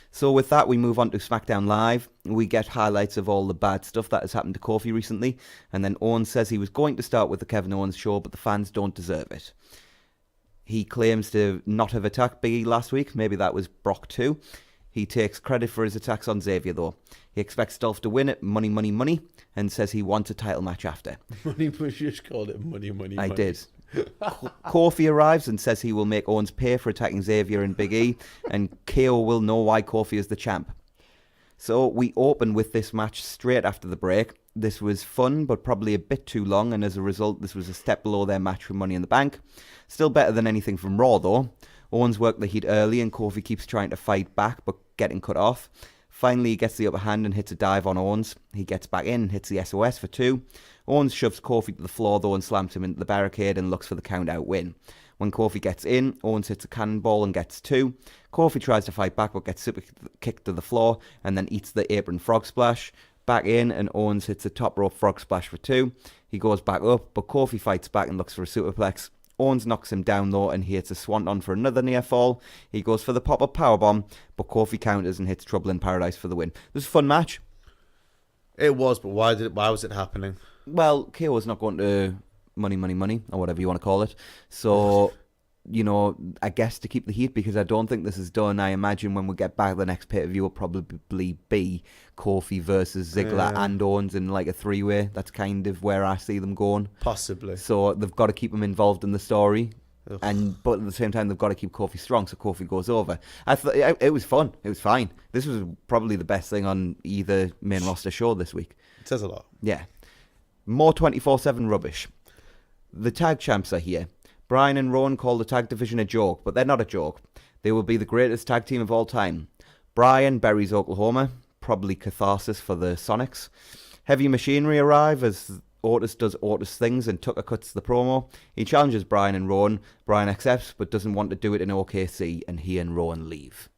S2: So with that, we move on to SmackDown Live. We get highlights of all the bad stuff that has happened to Kofi recently, and then Owens says he was going to start with the Kevin Owens show, but the fans don't deserve it. He claims to not have attacked Big E last week. Maybe that was Brock too. He takes credit for his attacks on Xavier, though. He expects Dolph to win it, money, money, money, and says he wants a title match after.
S1: Money, you just called it money, money,
S2: I
S1: money.
S2: did. Kofi arrives and says he will make Owens pay for attacking Xavier and Big E, and KO will know why Kofi is the champ. So we open with this match straight after the break. This was fun, but probably a bit too long, and as a result, this was a step below their match for Money in the Bank. Still better than anything from Raw, though. Owens worked the heat early, and Kofi keeps trying to fight back, but getting cut off. Finally, he gets the upper hand and hits a dive on Owens. He gets back in, hits the SOS for 2. Owens shoves Kofi to the floor, though, and slams him into the barricade and looks for the count-out win. When Kofi gets in, Owens hits a cannonball and gets 2. Kofi tries to fight back, but gets super kicked to the floor and then eats the apron frog splash. Back in, and Owens hits a top rope frog splash for 2. He goes back up, but Kofi fights back and looks for a superplex. Owens knocks him down, though, and he hits a swanton for another near fall. He goes for the pop-up powerbomb, but Kofi counters and hits Trouble in Paradise for the win. It was a fun match.
S1: It was, but why was it happening?
S2: Well, KO's not going to money, money, money, or whatever you want to call it. So, you know, I guess to keep the heat, because I don't think this is done. I imagine when we get back, the next pay-per-view will probably be Kofi versus Ziggler and Owens in like a 3-way. That's kind of where I see them going.
S1: Possibly.
S2: So they've got to keep him involved in the story. But at the same time, they've got to keep Kofi strong, so Kofi goes over. I thought it was fun. It was fine. This was probably the best thing on either main roster show this week.
S1: It says a lot.
S2: Yeah. More 24/7 rubbish. The tag champs are here. Bryan and Rowan call the tag division a joke, but they're not a joke. They will be the greatest tag team of all time. Bryan buries Oklahoma, probably catharsis for the Sonics. Heavy Machinery arrive as Otis does Otis things and Tucker cuts the promo. He challenges Bryan and Rowan. Bryan accepts, but doesn't want to do it in OKC, and he and Rowan leave.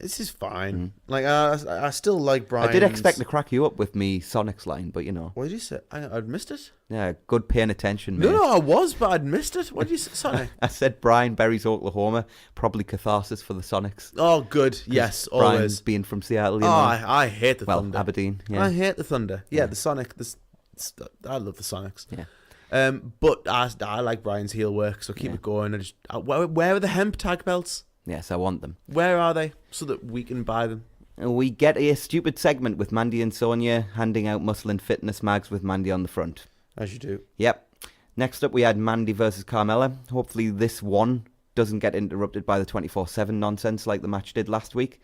S1: This is fine. Like, I still like Bryan.
S2: I did expect to crack you up with me Sonics line, but you know.
S1: What did you say? I'd missed it.
S2: Yeah, good paying attention, mate.
S1: No, I was, but I'd missed it. What did you say? Sorry.
S2: I said Bryan buries Oklahoma, probably catharsis for the Sonics.
S1: Oh, good. Yes, always.
S2: Bryan being from Seattle, you
S1: know.
S2: know.
S1: I hate the Thunder.
S2: Aberdeen, yeah.
S1: I hate the Thunder. Yeah, the Sonic. I love the Sonics.
S2: Yeah.
S1: But I like Bryan's heel work, so keep it going. Where are the hemp tag belts?
S2: Yes, I want them.
S1: Where are they? So that we can buy them.
S2: We get a stupid segment with Mandy and Sonya handing out muscle and fitness mags with Mandy on the front.
S1: As you do.
S2: Yep. Next up, we had Mandy versus Carmella. Hopefully this one doesn't get interrupted by the 24/7 nonsense like the match did last week.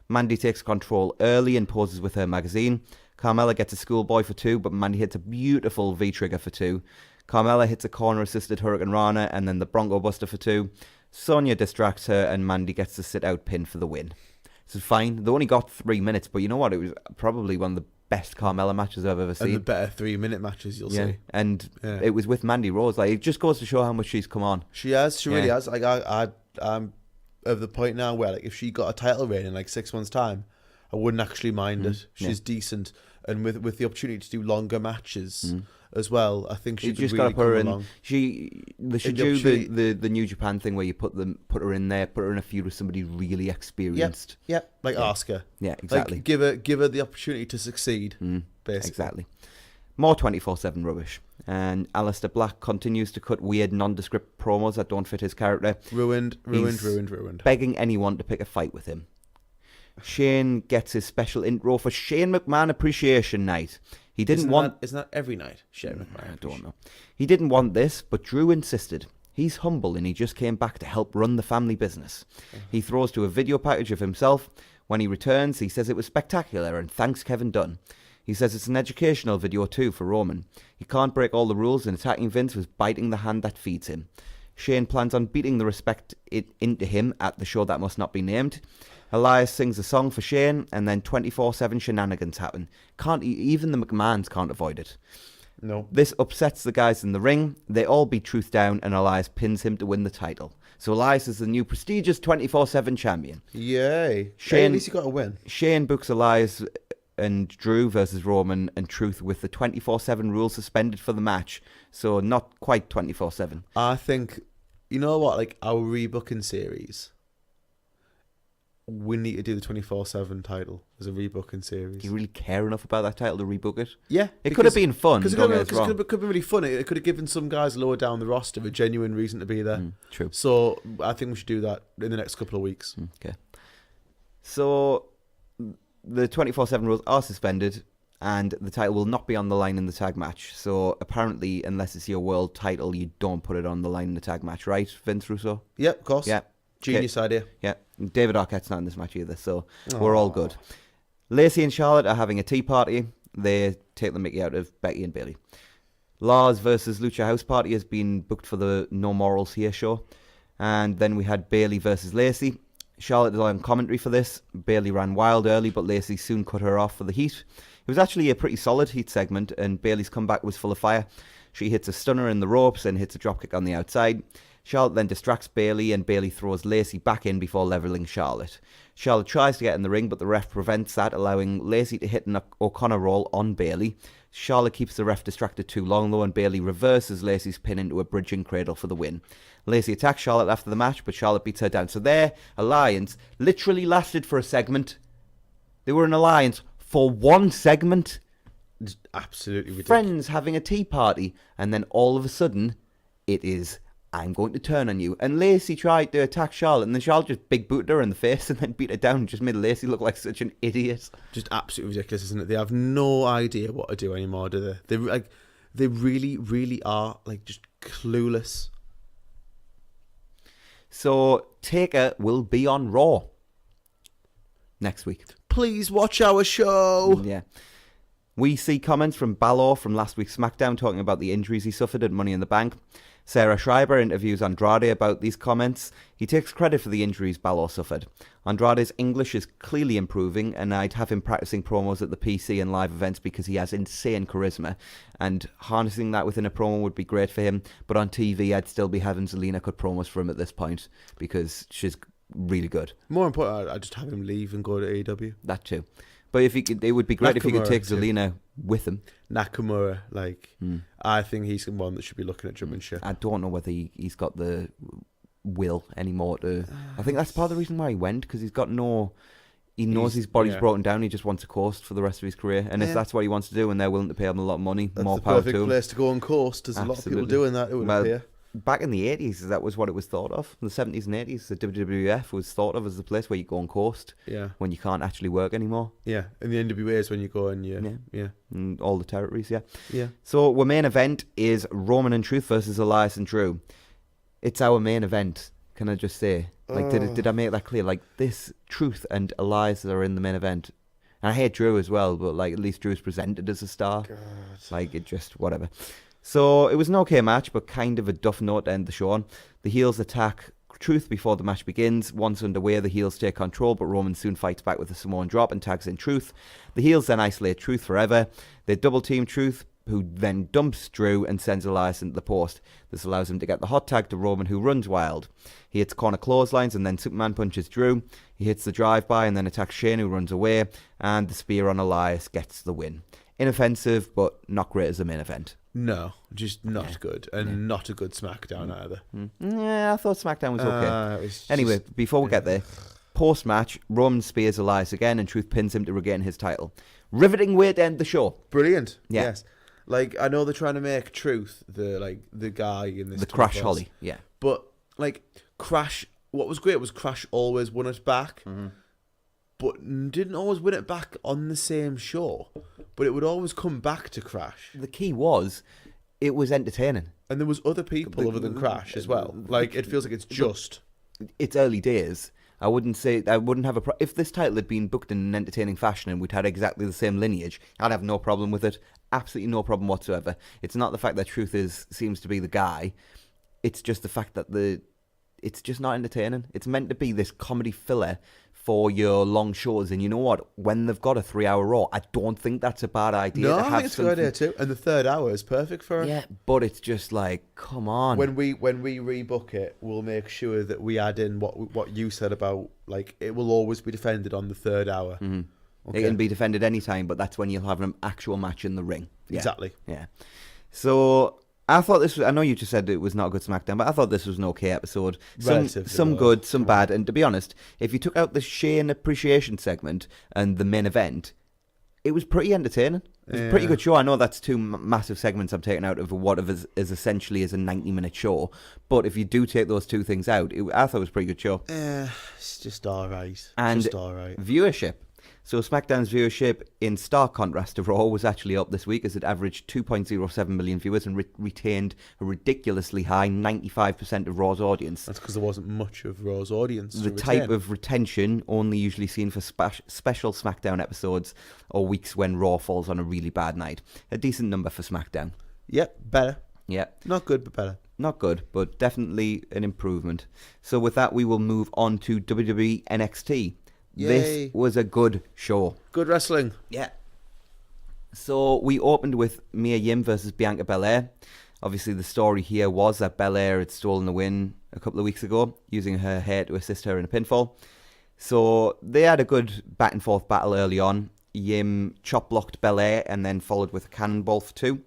S2: Mandy takes control early and poses with her magazine. Carmella gets a schoolboy for 2, but Mandy hits a beautiful V-trigger for 2. Carmella hits a corner-assisted Hurricane Rana and then the Bronco Buster for 2. Sonya distracts her and Mandy gets the sit-out pin for the win. This is fine. They only got 3 minutes, but you know what? It was probably one of the best Carmella matches I've ever seen.
S1: And the better 3-minute matches, you'll see.
S2: And it was with Mandy Rose. Like, it just goes to show how much she's come on.
S1: She has. She really has. Like, I'm of the point now where, like, if she got a title reign in like 6 months' time, I wouldn't actually mind it. She's decent, and with the opportunity to do longer matches as well, I think she could really come along.
S2: They should do the New Japan thing where you put her in there, put her in a feud with somebody really experienced.
S1: Yep. Like Asuka.
S2: Yeah, exactly.
S1: Like, give her the opportunity to succeed. Basically.
S2: Exactly. More 24/7 rubbish. And Aleister Black continues to cut weird, nondescript promos that don't fit his character.
S1: Ruined.
S2: Begging anyone to pick a fight with him. Shane gets his special intro for Shane McMahon Appreciation Night. He didn't want...
S1: Isn't that every night, Shane McMahon?
S2: I don't know. He didn't want this, but Drew insisted. He's humble and he just came back to help run the family business. He throws to a video package of himself. When he returns, he says it was spectacular and thanks Kevin Dunn. He says it's an educational video too for Roman. He can't break all the rules and attacking Vince was biting the hand that feeds him. Shane plans on beating the respect into him at the show that must not be named. Elias sings a song for Shane, and then 24/7 shenanigans happen. Even the McMahons can't avoid it.
S1: No.
S2: This upsets the guys in the ring. They all beat Truth down, and Elias pins him to win the title. So Elias is the new prestigious 24/7 champion.
S1: Yay. Shane, at least he got a win.
S2: Shane books Elias and Drew versus Roman and Truth with the 24/7 rule suspended for the match. So not quite 24/7.
S1: I think, you know what, like our rebooking series, we need to do the 24/7 title as a rebooking series.
S2: Do you really care enough about that title to rebook it?
S1: Yeah.
S2: It could have been fun.
S1: Because it could have been really fun. It could have given some guys lower down the roster a genuine reason to be there.
S2: True.
S1: So I think we should do that in the next couple of weeks.
S2: Okay. So the 24/7 rules are suspended, and the title will not be on the line in the tag match. So apparently, unless it's your world title, you don't put it on the line in the tag match, right, Vince Russo?
S1: Yep, of course.
S2: Yeah.
S1: Genius idea.
S2: Yeah. David Arquette's not in this match either, so we're all good. Lacey and Charlotte are having a tea party. They take the mickey out of Becky and Bayley. Lars versus Lucha House Party has been booked for the No Morals Here show. And then we had Bayley versus Lacey. Charlotte is on commentary for this. Bayley ran wild early, but Lacey soon cut her off for the heat. It was actually a pretty solid heat segment, and Bayley's comeback was full of fire. She hits a stunner in the ropes and hits a dropkick on the outside. Charlotte then distracts Bayley, and Bayley throws Lacey back in before levelling Charlotte. Charlotte tries to get in the ring, but the ref prevents that, allowing Lacey to hit an O'Connor roll on Bayley. Charlotte keeps the ref distracted too long, though, and Bayley reverses Lacey's pin into a bridging cradle for the win. Lacey attacks Charlotte after the match, but Charlotte beats her down. So their alliance literally lasted for a segment. They were an alliance for one segment.
S1: It's absolutely ridiculous.
S2: Friends having a tea party, and then all of a sudden, it is, I'm going to turn on you. And Lacey tried to attack Charlotte, and then Charlotte just big booted her in the face and then beat her down and just made Lacey look like such an idiot.
S1: Just absolutely ridiculous, isn't it? They have no idea what to do anymore, do they? They really, really are like just clueless.
S2: So Taker will be on Raw next week.
S1: Please watch our show.
S2: Yeah. We see comments from Balor from last week's SmackDown talking about the injuries he suffered at Money in the Bank. Sarah Schreiber interviews Andrade about these comments. He takes credit for the injuries Balor suffered. Andrade's English is clearly improving, and I'd have him practicing promos at the PC and live events because he has insane charisma, and harnessing that within a promo would be great for him. But on TV, I'd still be having Zelina cut promos for him at this point because she's really good.
S1: More important, I'd just have him leave and go to AEW.
S2: That too. But if he could, it would be great if he could take Zelina with him.
S1: Nakamura, I think he's the one that should be looking at jumping ship.
S2: I don't know whether he's got the will anymore to. I think that's part of the reason why he went, because he's got no. He knows his body's broken down. He just wants to coast for the rest of his career, and if that's what he wants to do, and they're willing to pay him a lot of money,
S1: that's
S2: more power to him.
S1: That's the perfect place to go and coast. There's a lot of people doing that. It would appear.
S2: Back in the 80s, that was what it was thought of. In the 70s and 80s, the WWF was thought of as the place where you go and coast when you can't actually work anymore.
S1: Yeah, and the NWA is when you go and
S2: and all the territories,
S1: Yeah.
S2: So our main event is Roman and Truth versus Elias and Drew. It's our main event, can I just say? Did I make that clear? Like, this Truth and Elias are in the main event. And I hate Drew as well, but at least Drew's presented as a star. God. It just, whatever. So it was an okay match, but kind of a duff note to end the show on. The heels attack Truth before the match begins. Once underway, the heels take control, but Roman soon fights back with a Samoan drop and tags in Truth. The heels then isolate Truth forever. They double team Truth, who then dumps Drew and sends Elias into the post. This allows him to get the hot tag to Roman, who runs wild. He hits corner clotheslines and then Superman punches Drew. He hits the drive-by and then attacks Shane, who runs away. And the spear on Elias gets the win. Inoffensive, but not great as a main event.
S1: No, just not good. And not a good SmackDown either.
S2: Yeah, I thought SmackDown was okay. Anyway, before we get there, post-match, Roman spears Elias again and Truth pins him to regain his title. Riveting way to end the show.
S1: Brilliant.
S2: Yeah.
S1: Yes. I know they're trying to make Truth the guy in this.
S2: The Crash Holly, yeah.
S1: But, Crash, what was great was Crash always won it back. Mm-hmm. But didn't always win it back on the same show. But it would always come back to Crash.
S2: The key was, it was entertaining.
S1: And there was other people other than Crash as well. It feels like it's just...
S2: It's early days. I wouldn't have if this title had been booked in an entertaining fashion and we'd had exactly the same lineage, I'd have no problem with it. Absolutely no problem whatsoever. It's not the fact that Truth seems to be the guy. It's just the fact that it's just not entertaining. It's meant to be this comedy filler for your long shows, and you know what? When they've got a 3-hour Raw, I don't think that's a bad idea.
S1: No, I think it's a good idea too. And the third hour is perfect for it.
S2: Yeah, but it's just come on.
S1: When we rebook it, we'll make sure that we add in what you said about it will always be defended on the third hour.
S2: Mm-hmm. Okay. It can be defended anytime, but that's when you'll have an actual match in the ring. Yeah.
S1: Exactly.
S2: Yeah. So I thought this was, I know you just said it was not a good SmackDown, but I thought this was an okay episode. Some good, some bad. And to be honest, if you took out the Shane appreciation segment and the main event, it was pretty entertaining. It's a pretty good show. I know that's two massive segments I'm taking out of what is essentially is a 90-minute show. But if you do take those two things out, I thought it was a pretty good show.
S1: It's just all right.
S2: And
S1: just all right.
S2: Viewership. So SmackDown's viewership, in stark contrast to Raw, was actually up this week as it averaged 2.07 million viewers and retained a ridiculously high 95% of Raw's audience.
S1: That's because there wasn't much of Raw's audience.
S2: The type of retention only usually seen for special SmackDown episodes or weeks when Raw falls on a really bad night. A decent number for SmackDown.
S1: Yep, better.
S2: Yeah.
S1: Not good, but better.
S2: Not good, but definitely an improvement. So with that, we will move on to WWE NXT.
S1: Yay.
S2: This was a good show.
S1: Good wrestling.
S2: Yeah. So we opened with Mia Yim versus Bianca Belair. Obviously, the story here was that Belair had stolen the win a couple of weeks ago, using her hair to assist her in a pinfall. So they had a good back and forth battle early on. Yim chop blocked Belair and then followed with a cannonball for 2.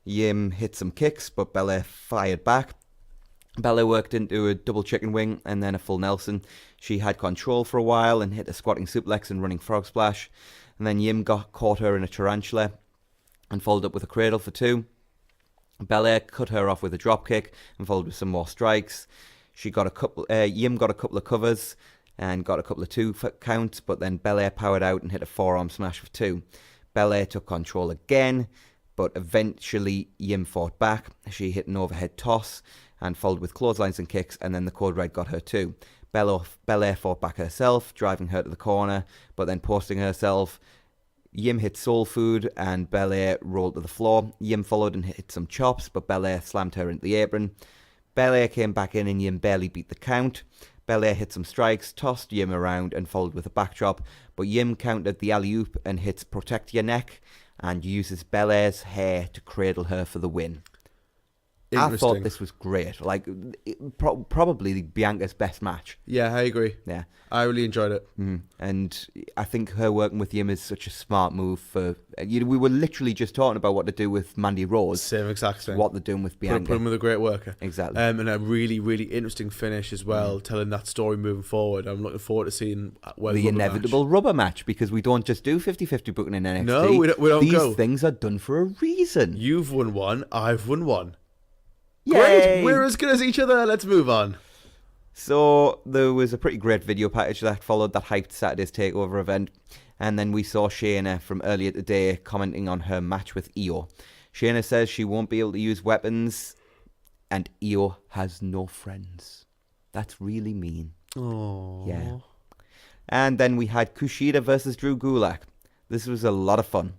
S2: Yim hit some kicks, but Belair fired back. Belair worked into a double chicken wing and then a full Nelson. She had control for a while and hit a squatting suplex and running frog splash. And then Yim caught her in a tarantula and followed up with a cradle for 2. Belair cut her off with a drop kick and followed with some more strikes. Yim got a couple of covers and got a couple of 2 counts, but then Belair powered out and hit a forearm smash for 2. Belair took control again, but eventually Yim fought back. She hit an overhead toss and followed with clotheslines and kicks, and then the Code Red got her too. Belair fought back herself, driving her to the corner, but then posting herself. Yim hit soul food, and Belair rolled to the floor. Yim followed and hit some chops, but Belair slammed her into the apron. Belair came back in, and Yim barely beat the count. Belair hit some strikes, tossed Yim around, and followed with a backdrop, but Yim countered the alley-oop and hits Protect Your Neck, and uses Belair's hair to cradle her for the win. I thought this was great. Like, probably Bianca's best match.
S1: Yeah, I agree.
S2: Yeah.
S1: I really enjoyed it.
S2: And I think her working with Yim is such a smart move for... we were literally just talking about what to do with Mandy Rose.
S1: Same exact thing.
S2: What they're doing with Bianca.
S1: Put him with a great worker.
S2: Exactly.
S1: And a really, really interesting finish as well, telling that story moving forward. I'm looking forward to seeing where
S2: the inevitable rubber match, because we don't just do 50-50 booking in NXT.
S1: No, we don't go.
S2: These things are done for a reason.
S1: You've won one, I've won one.
S2: Yay!
S1: Great, we're as good as each other. Let's move on.
S2: So there was a pretty great video package that followed that hyped Saturday's Takeover event. And then we saw Shayna from earlier today commenting on her match with Io. Shayna says she won't be able to use weapons and Io has no friends. That's really mean.
S1: Oh.
S2: Yeah. And then we had Kushida versus Drew Gulak. This was a lot of fun.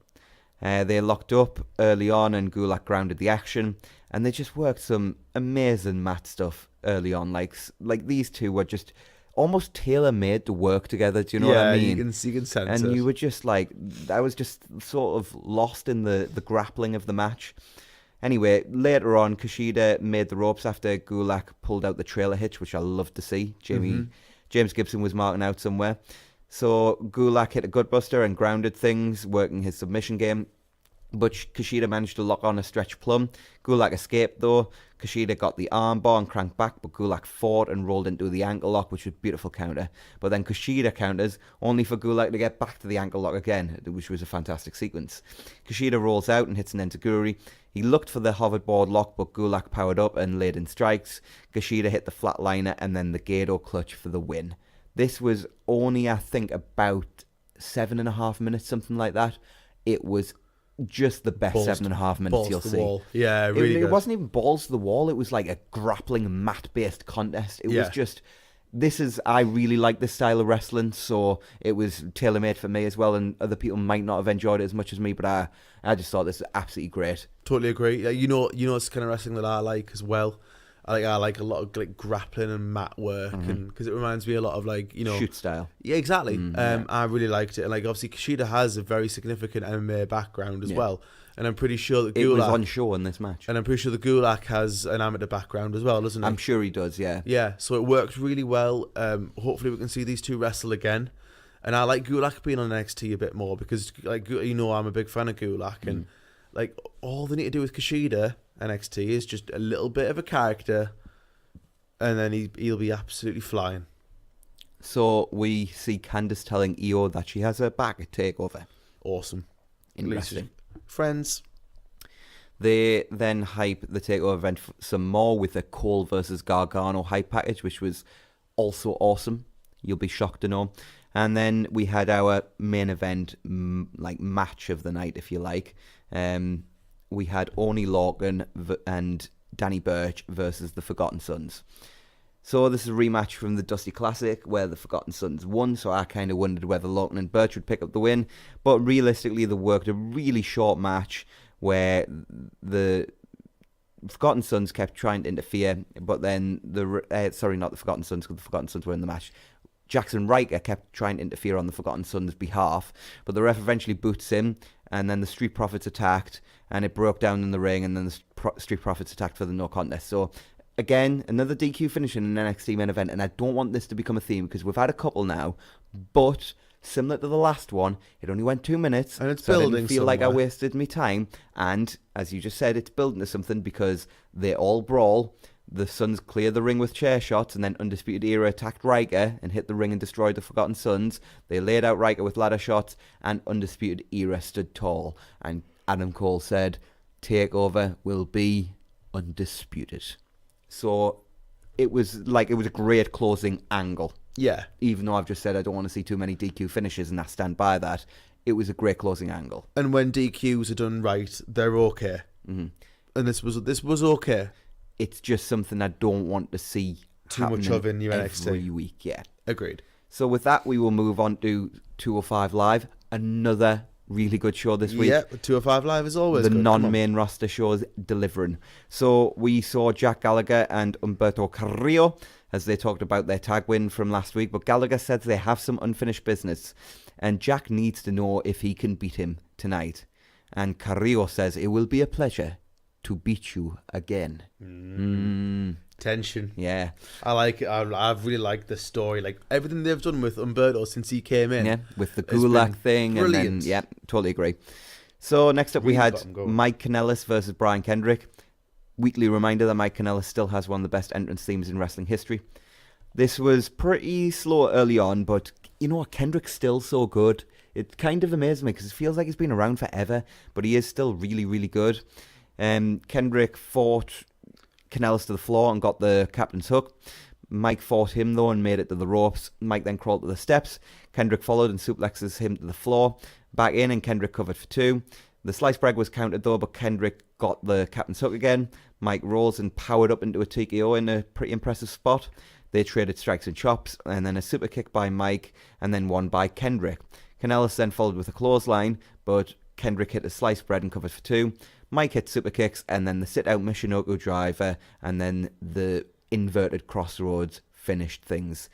S2: They locked up early on and Gulak grounded the action. And they just worked some amazing mat stuff early on. Like these two were just almost tailor-made to work together. Do you know what I mean?
S1: You can sense it.
S2: And you were just like, I was just sort of lost in the grappling of the match. Anyway, later on, Kushida made the ropes after Gulak pulled out the trailer hitch, which I loved to see. James Gibson was marking out somewhere. So Gulak hit a gutbuster and grounded things, working his submission game. But Kushida managed to lock on a stretch plum. Gulak escaped though. Kushida got the armbar and cranked back, but Gulak fought and rolled into the ankle lock, which was a beautiful counter. But then Kushida counters, only for Gulak to get back to the ankle lock again, which was a fantastic sequence. Kushida rolls out and hits an enziguri. He looked for the hoverboard lock, but Gulak powered up and laid in strikes. Kushida hit the flatliner and then the Gedo clutch for the win. This was only, I think, about 7.5 minutes, something like that. It was just the best 7.5 minutes you'll see.
S1: Wall. Yeah, really good.
S2: It wasn't even balls to the wall. It was like a grappling mat-based contest. It was just... I really like this style of wrestling, so it was tailor-made for me as well, and other people might not have enjoyed it as much as me, but I just thought this was absolutely great.
S1: Totally agree. You know it's kind of wrestling that I like as well. I like a lot of like grappling and mat work, and because it reminds me a lot of like
S2: shoot style.
S1: Yeah, exactly. I really liked it, and like obviously Kushida has a very significant MMA background as well, and I'm pretty sure that Gulak,
S2: it was on show in this match,
S1: and I'm pretty sure the Gulak has an amateur background as well, doesn't he?
S2: I'm sure he does. Yeah.
S1: So it worked really well. Hopefully we can see these two wrestle again, and I like Gulak being on NXT a bit more because like I'm a big fan of Gulak, and like all they need to do with Kushida NXT is just a little bit of a character, and then he'll be absolutely flying.
S2: So we see Candice telling Io that she has her back at Takeover.
S1: Awesome.
S2: Interesting.
S1: Friends.
S2: They then hype the TakeOver event some more with a Cole versus Gargano hype package, which was also awesome. You'll be shocked to know. And then we had our main event, match of the night, if you like. We had Oney Lorcan and Danny Burch versus the Forgotten Sons. So this is a rematch from the Dusty Classic where the Forgotten Sons won, so I kind of wondered whether Lorcan and Burch would pick up the win. But realistically, they worked a really short match where the Forgotten Sons kept trying to interfere, but then not the Forgotten Sons, because the Forgotten Sons were in the match. Jackson Riker kept trying to interfere on the Forgotten Sons' behalf, but the ref eventually boots him, and then the Street Profits attacked, and it broke down in the ring, and then the Street Profits attacked for the no contest. So, again, another DQ finish in an NXT main event, and I don't want this to become a theme, because we've had a couple now, but similar to the last one, it only went 2 minutes,
S1: and it's
S2: so
S1: building
S2: I didn't feel like I
S1: somewhere.
S2: wasted my time, and, as you just said, it's building to something, because they all brawl. The Sons cleared the ring with chair shots, and then Undisputed Era attacked Riker and hit the ring and destroyed the Forgotten Sons. They laid out Riker with ladder shots, and Undisputed Era stood tall. And Adam Cole said, TakeOver will be undisputed. So it was a great closing angle.
S1: Yeah.
S2: Even though I've just said I don't want to see too many DQ finishes, and I stand by that, it was a great closing angle.
S1: And when DQs are done right, they're okay.
S2: Mm-hmm.
S1: And this was okay.
S2: It's just something I don't want to see
S1: Too much of in your
S2: every
S1: NXT.
S2: week. Yeah.
S1: Agreed.
S2: So with that, we will move on to 205 Live. Another really good show this week.
S1: Yeah, 205 Live is always
S2: the
S1: good.
S2: non-main roster shows delivering. So we saw Jack Gallagher and Humberto Carrillo as they talked about their tag win from last week. But Gallagher says they have some unfinished business, and Jack needs to know if he can beat him tonight. And Carrillo says it will be a pleasure to beat you again.
S1: Tension.
S2: Yeah.
S1: I like it. I've really liked the story. Like everything they've done with Humberto since he came in.
S2: Yeah, with the
S1: has
S2: Gulak
S1: been
S2: thing.
S1: brilliant.
S2: And then, yeah, totally agree. So next up we
S1: Really
S2: had
S1: got 'em going.
S2: Mike Kanellis versus Brian Kendrick. Weekly reminder that Mike Kanellis still has one of the best entrance themes in wrestling history. This was pretty slow early on, but you know what? Kendrick's still so good. It kind of amazes me because it feels like he's been around forever, but he is still really, really good. Kendrick fought Kanellis to the floor and got the captain's hook. Mike fought him though and made it to the ropes. Mike then crawled to the steps. Kendrick followed and suplexes him to the floor. Back in, and Kendrick covered for 2. The sliced bread was counted though, but Kendrick got the captain's hook again. Mike rolls and powered up into a TKO in a pretty impressive spot. They traded strikes and chops, and then a super kick by Mike, and then one by Kendrick. Kanellis then followed with a clothesline, but Kendrick hit a sliced bread and covered for 2. Mike hit super kicks, and then the sit-out Michinoku driver, and then the inverted crossroads finished things.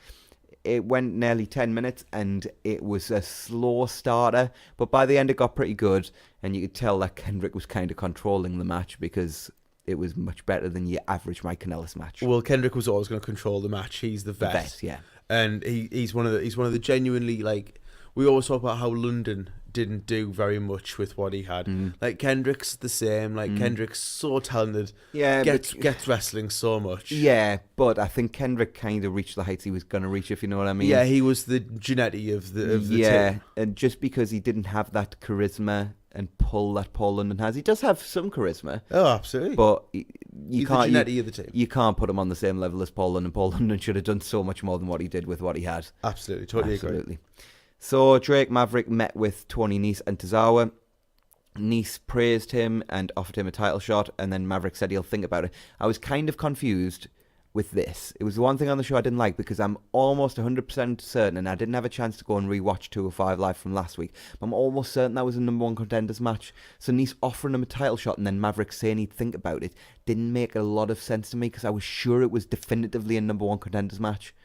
S2: It went nearly 10 minutes, and it was a slow starter, but by the end it got pretty good, and you could tell that Kendrick was kind of controlling the match because it was much better than your average Mike Kanellis match.
S1: Well, Kendrick was always going to control the match. He's the vet.
S2: The vet, yeah.
S1: And he's one of the genuinely, like, we always talk about how London didn't do very much with what he had. Like Kendrick's the same. Like Kendrick's so talented.
S2: Yeah,
S1: gets wrestling so much.
S2: Yeah, but I think Kendrick kind of reached the heights he was going to reach, if you know what I mean.
S1: Yeah, he was the Giannetti of the
S2: yeah,
S1: team.
S2: and just because he didn't have that charisma and pull that Paul London has, he does have some charisma.
S1: Oh, absolutely.
S2: But
S1: he's
S2: you can't.
S1: the Giannetti of the team.
S2: You can't put him on the same level as Paul London. Paul London should have done so much more than what he did with what he had.
S1: Absolutely, totally agree.
S2: So Drake Maverick met with Tony Nese and Tozawa. Nese praised him and offered him a title shot, and then Maverick said he'll think about it. I was kind of confused with this. It was the one thing on the show I didn't like because I'm almost 100% certain, and I didn't have a chance to go and rewatch 205 Live from last week, but I'm almost certain that was a number 1 contenders match. So Nese offering him a title shot and then Maverick saying he'd think about it didn't make a lot of sense to me because I was sure it was definitively a number 1 contenders match.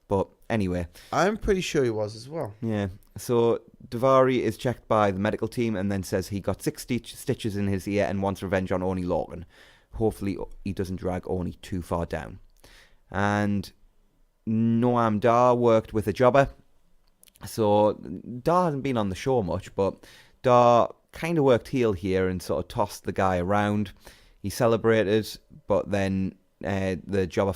S2: But anyway.
S1: I'm pretty sure he was as well.
S2: Yeah. So Daivari is checked by the medical team and then says he got 6 stitches in his ear and wants revenge on Oney Lorcan. Hopefully he doesn't drag Oney too far down. And Noam Dar worked with a jobber. So Dar hasn't been on the show much, but Dar kind of worked heel here and sort of tossed the guy around. He celebrated, but then the jobber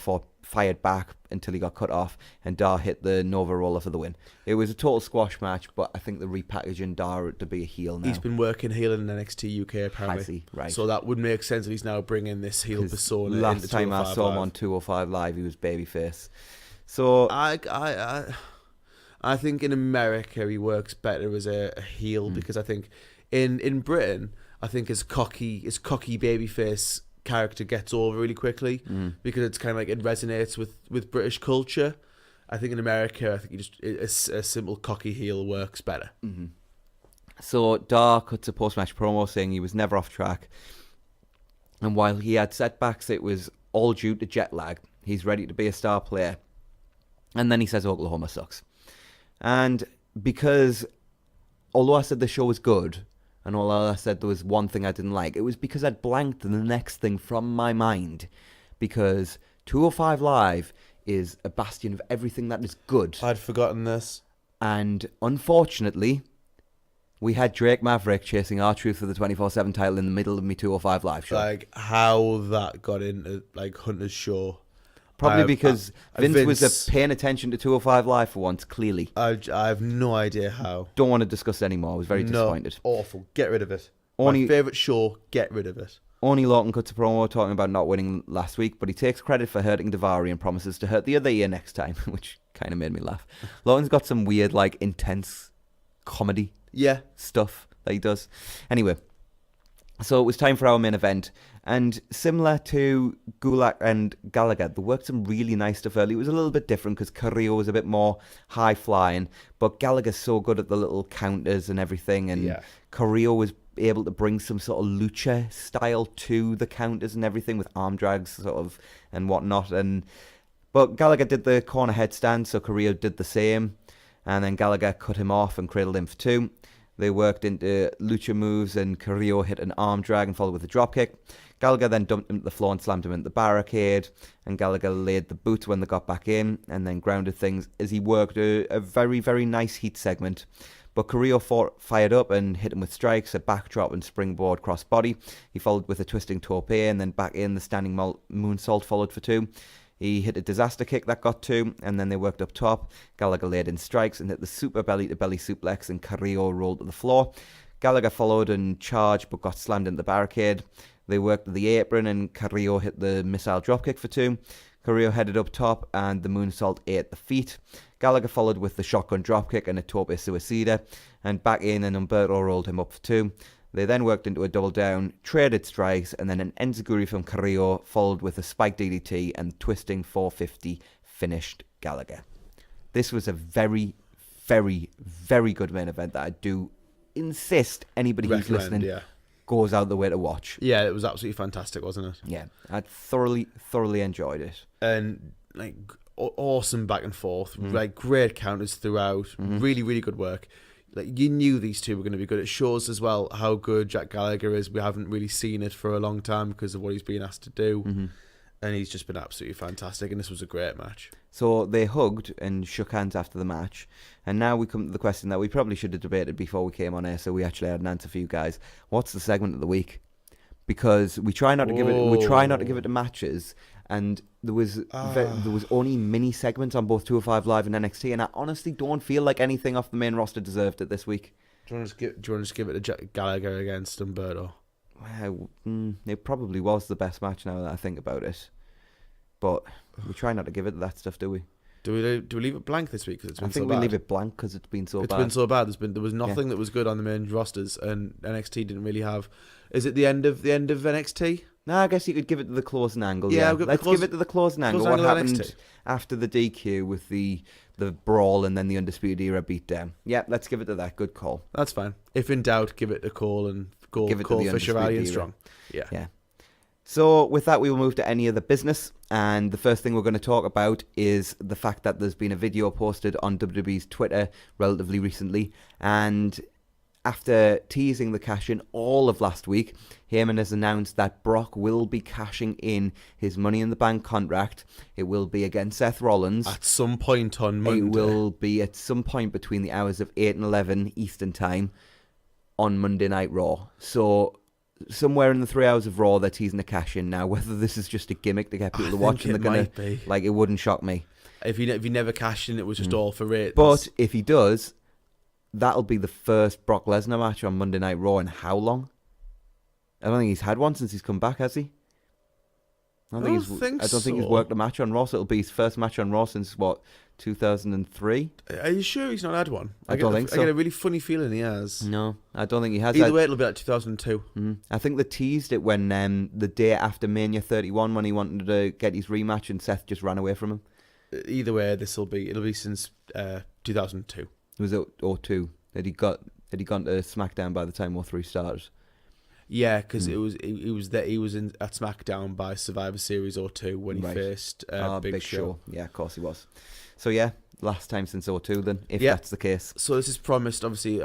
S2: fired back until he got cut off, and Dar hit the Nova Roller for the win. It was a total squash match, but I think they're repackaging Dar to be a heel now.
S1: He's been working heel in NXT UK apparently.
S2: Has he? Right.
S1: So that would make sense that he's now bringing this heel persona.
S2: Last time I saw him on 205 Live, he was babyface. So
S1: I think in America he works better as a heel because I think in Britain I think his cocky babyface character gets over really quickly because it's kind of like it resonates with British culture. I think in America, I think a simple cocky heel works better.
S2: Mm-hmm. So Dar cuts a post-match promo saying he was never off track, and while he had setbacks, it was all due to jet lag. He's ready to be a star player, and then he says Oklahoma sucks. And because although I said the show was good, and although I said there was one thing I didn't like, it was because I'd blanked the next thing from my mind. Because 205 Live is a bastion of everything that is good.
S1: I'd forgotten this.
S2: And unfortunately, we had Drake Maverick chasing R-Truth for the 24/7 title in the middle of me 205 Live show.
S1: Like, how that got into, like, Hunter's show.
S2: Probably because Vince was paying attention to 205 Live for once, clearly.
S1: I have no idea how.
S2: Don't want to discuss it anymore. I was very disappointed.
S1: Awful. Get rid of it. My favourite show, get rid of it.
S2: Only Lawton cuts a promo talking about not winning last week, but he takes credit for hurting Daivari and promises to hurt the other ear next time, which kind of made me laugh. Lawton's got some weird, like, intense comedy stuff that he does. Anyway, so it was time for our main event. And similar to Gulak and Gallagher, they worked some really nice stuff early. It was a little bit different because Carrillo was a bit more high-flying, but Gallagher's so good at the little counters and everything, and Carrillo was able to bring some sort of lucha style to the counters and everything with arm drags sort of and whatnot. But Gallagher did the corner headstand, so Carrillo did the same, and then Gallagher cut him off and cradled him for 2. They worked into lucha moves, and Carrillo hit an arm drag and followed with a dropkick. Gallagher then dumped him to the floor and slammed him into the barricade, and Gallagher laid the boot when they got back in, and then grounded things as he worked a very, very nice heat segment. But Carrillo fired up and hit him with strikes, a backdrop and springboard crossbody. He followed with a twisting tope and then back in the standing moonsault followed for 2. He hit a disaster kick that got 2, and then they worked up top. Gallagher laid in strikes and hit the super belly-to-belly suplex, and Carrillo rolled to the floor. Gallagher followed and charged, but got slammed into the barricade. They worked to the apron, and Carrillo hit the missile dropkick for 2. Carrillo headed up top, and the moonsault ate the feet. Gallagher followed with the shotgun dropkick and a tope suicida, and back in, and Humberto rolled him up for 2. They then worked into a double down, traded strikes, and then an enziguri from Carrillo, followed with a spike DDT and twisting 450, finished Gallagher. This was a very, very, very good main event that I do insist anybody who's listening goes out the way to watch.
S1: Yeah, it was absolutely fantastic, wasn't it?
S2: Yeah, I thoroughly enjoyed it.
S1: And, like, awesome back and forth, like, great counters throughout, really, really good work. Like, you knew these two were going to be good. It shows as well how good Jack Gallagher is. We haven't really seen it for a long time because of what he's been asked to do. And he's just been absolutely fantastic, and this was a great match.
S2: So they hugged and shook hands after the match, and now we come to the question that we probably should have debated before we came on air, so we actually had an answer for you guys. What's the segment of the week? Because we try not to give it to matches, and there was only mini segments on both 205 Live and NXT, and I honestly don't feel like anything off the main roster deserved it this week.
S1: Do you want to just give it to Jack Gallagher against Humberto?
S2: Well, it probably was the best match now that I think about it, but we try not to give it that stuff, do we? Do
S1: we leave it blank this week? Cause it's been
S2: I think
S1: so
S2: we
S1: bad.
S2: leave it blank because it's been so bad.
S1: It's been so bad. There was nothing that was good on the main rosters, and NXT didn't really have. Is it the end of NXT?
S2: No, I guess you could give it to the closing angle.
S1: Yeah,
S2: let's give it to the closing angle. What happened after the DQ with the brawl and then the Undisputed Era beatdown? Yeah, let's give it to that. Good call.
S1: That's fine. If in doubt, give it a call and go
S2: give it
S1: call
S2: to the
S1: for Shirley and
S2: Strong.
S1: Yeah.
S2: So with that, we will move to any other business. And the first thing we're going to talk about is the fact that there's been a video posted on WWE's Twitter relatively recently. And after teasing the cash-in all of last week, Heyman has announced that Brock will be cashing in his Money in the Bank contract. It will be against Seth Rollins.
S1: At some point on Monday.
S2: It will be at some point between the hours of 8 and 11 Eastern Time on Monday Night Raw. So somewhere in the 3 hours of Raw, they're teasing a cash-in now. Whether this is just a gimmick to get people to watch, and they're going to... Like, it wouldn't shock me.
S1: If he never cashed in, it was just all for ratings.
S2: But if he does, that'll be the first Brock Lesnar match on Monday Night Raw in how long? I don't think he's had one since he's come back, has he? I don't think he's worked a match on Raw, so it'll be his first match on Raw since, 2003?
S1: Are you sure he's not had one?
S2: I don't think so.
S1: I get a really funny feeling he has.
S2: No, I don't think he has.
S1: Either way, it'll be like 2002.
S2: I think they teased it when the day after Mania 31 when he wanted to get his rematch and Seth just ran away from him.
S1: Either way, it'll be since 2002.
S2: It was 02 that he gone to SmackDown by the time 03 started.
S1: Yeah, because he was at SmackDown by Survivor Series 02 when he faced Big Show.
S2: Yeah, of course he was. So yeah, last time since 02 then, if that's the case.
S1: So this is promised. Obviously,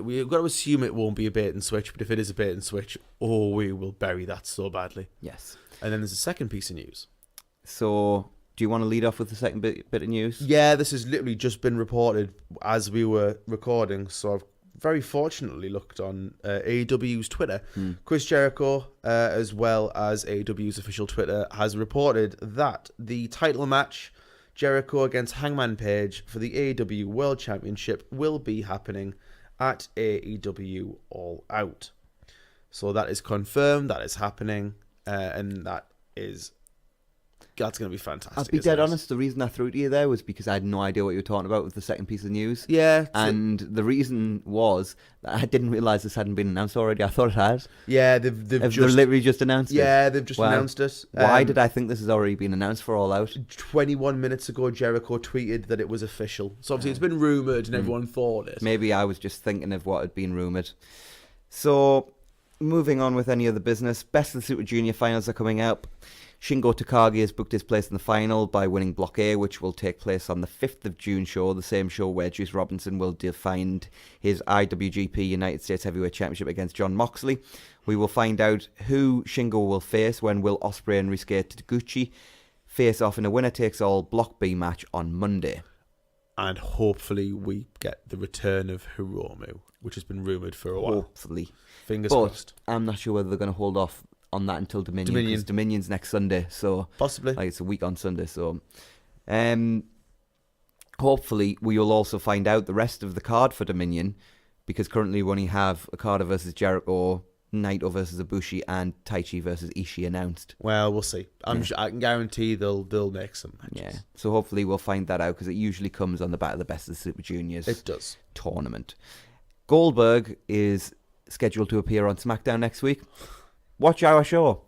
S1: we've got to assume it won't be a bait and switch, but if it is a bait and switch, we will bury that so badly.
S2: Yes.
S1: And then there's a second piece of news.
S2: So, do you want to lead off with the second bit of news?
S1: Yeah, this has literally just been reported as we were recording, so I've very fortunately looked on AEW's Twitter. Chris Jericho, as well as AEW's official Twitter, has reported that the title match, Jericho against Hangman Page for the AEW World Championship, will be happening at AEW All Out. So that is confirmed, that is happening, and that's going to be fantastic.
S2: I'll be dead honest, the reason I threw it to you there was because I had no idea what you were talking about with the second piece of news.
S1: Yeah.
S2: And the reason was that I didn't realise this hadn't been announced already. I thought it had.
S1: Yeah, they've
S2: literally just announced it.
S1: Yeah, they've just announced it.
S2: Why did I think this has already been announced for All Out?
S1: 21 minutes ago, Jericho tweeted that it was official. So obviously it's been rumoured and everyone thought it.
S2: Maybe I was just thinking of what had been rumoured. So, moving on with any other business, Best of the Super Junior finals are coming up. Shingo Takagi has booked his place in the final by winning Block A, which will take place on the 5th of June show, the same show where Juice Robinson will defend his IWGP United States Heavyweight Championship against Jon Moxley. We will find out who Shingo will face when Will Ospreay and Ryusuke Taguchi face off in a winner-takes-all Block B match on Monday.
S1: And hopefully we get the return of Hiromu, which has been rumoured for a while.
S2: Hopefully.
S1: Fingers crossed.
S2: I'm not sure whether they're going to hold off on that until Dominion. Because Dominion's next Sunday, so
S1: possibly
S2: it's a week on Sunday. So, hopefully we will also find out the rest of the card for Dominion, because currently we only have Okada versus Jericho, Naito versus Ibushi, and Taichi versus Ishii announced.
S1: Well, we'll see. Sure, I can guarantee they'll make some matches.
S2: Yeah. So hopefully we'll find that out, because it usually comes on the back of the Best of the Super Juniors.
S1: It does.
S2: Tournament. Goldberg is scheduled to appear on SmackDown next week. Watch our show.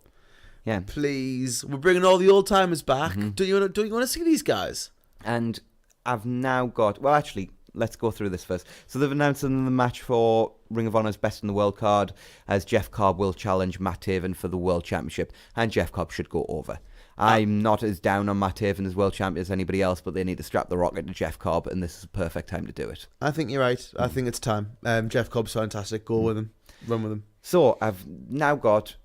S2: Yeah.
S1: Please. We're bringing all the old timers back. Mm-hmm. Do you want to see these guys?
S2: And I've now got... Well, actually, let's go through this first. So they've announced the match for Ring of Honor's Best in the World card, as Jeff Cobb will challenge Matt Taven for the World Championship. And Jeff Cobb should go over. I'm not as down on Matt Taven as world champion as anybody else, but they need to strap the rocket to Jeff Cobb, and this is a perfect time to do it.
S1: I think you're right. I think it's time. Jeff Cobb's fantastic. Go with him. Run with him.
S2: So I've now got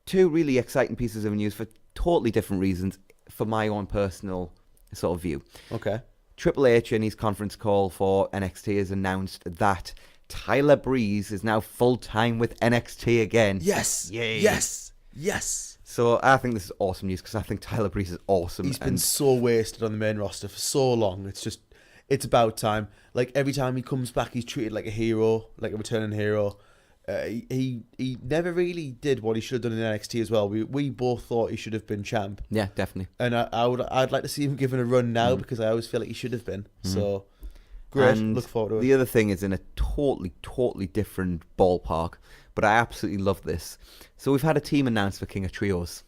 S2: two really exciting pieces of news for totally different reasons for my own personal sort of view.
S1: Okay.
S2: Triple H in his conference call for NXT has announced that Tyler Breeze is now full-time with NXT again.
S1: Yes.
S2: Yay.
S1: Yes. Yes.
S2: So I think this is awesome news, because I think Tyler Breeze is awesome.
S1: He's been so wasted on the main roster for so long. It's about time. Like, every time he comes back, he's treated like a hero, like a returning hero. He never really did what he should have done in NXT as well. We both thought he should have been champ.
S2: Yeah, definitely.
S1: And I'd like to see him given a run now, because I always feel like he should have been. So great. And look forward to it.
S2: The other thing is in a totally different ballpark, but I absolutely love this. So we've had a team announced for King of Trios,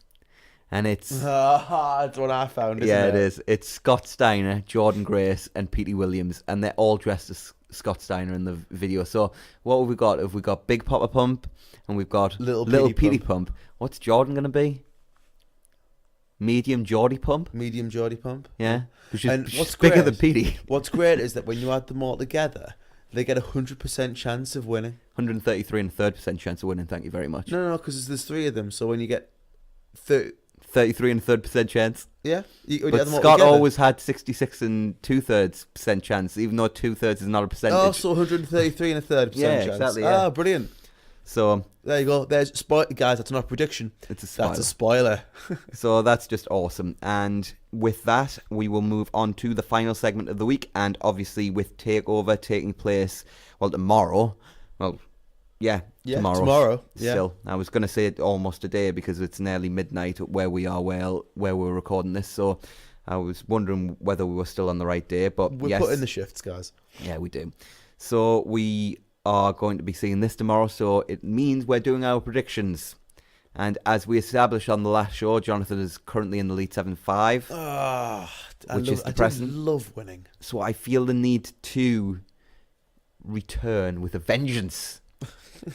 S2: and it's
S1: that's what I found. Isn't
S2: it is. It's Scott Steiner, Jordan Grace, and Petey Williams, and they're all dressed as Scott Steiner in the video. So what have we got? Have we got Big Papa Pump, and we've got Little Petey Pump. What's Jordan going to be? Medium Geordie Pump?
S1: Medium Geordie Pump.
S2: Yeah. Which is bigger than Petey.
S1: What's great is that when you add them all together, they get 100% chance of winning.
S2: 133 and a third % chance of winning, thank you very much.
S1: No, because there's three of them, so when you get
S2: 33 and a third % chance.
S1: Yeah.
S2: But Scott always had 66 and 2/3% chance, even though 2/3 is not a percentage.
S1: Oh, so 133 and a third % chance.
S2: Exactly. Yeah.
S1: Brilliant.
S2: So
S1: there you go. There's guys. That's not a prediction.
S2: it's a spoiler.
S1: That's a spoiler.
S2: So that's just awesome. And with that, we will move on to the final segment of the week. And obviously, with Takeover taking place, tomorrow. Well, yeah,
S1: tomorrow. Yeah.
S2: Still, I was going to say it almost today because it's nearly midnight where we are, where we're recording this. So I was wondering whether we were still on the right day. But
S1: We're
S2: yes,
S1: putting the shifts, guys.
S2: yeah, we do. So we are going to be seeing this tomorrow. So it means we're doing our predictions. And as we established on the last show, Jonathan is currently in the lead 7-5, which is depressing.
S1: I love winning.
S2: So I feel the need to return with a vengeance.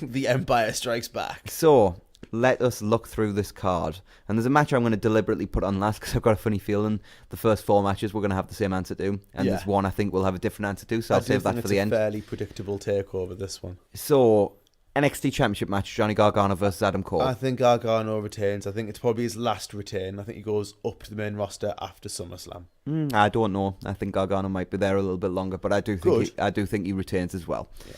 S1: The Empire Strikes Back.
S2: So let us look through this card. And there's a match I'm going to deliberately put on last because I've got a funny feeling the first 4 matches we're going to have the same answer to. And there's one I think we'll have a different answer to. So I'll save that for the end.
S1: It's a fairly predictable takeover, this one.
S2: So NXT Championship match, Johnny Gargano versus Adam Cole.
S1: I think Gargano retains. I think it's probably his last retain. I think he goes up to the main roster after SummerSlam.
S2: I don't know. I think Gargano might be there a little bit longer, but I do think he retains as well.
S1: Yeah.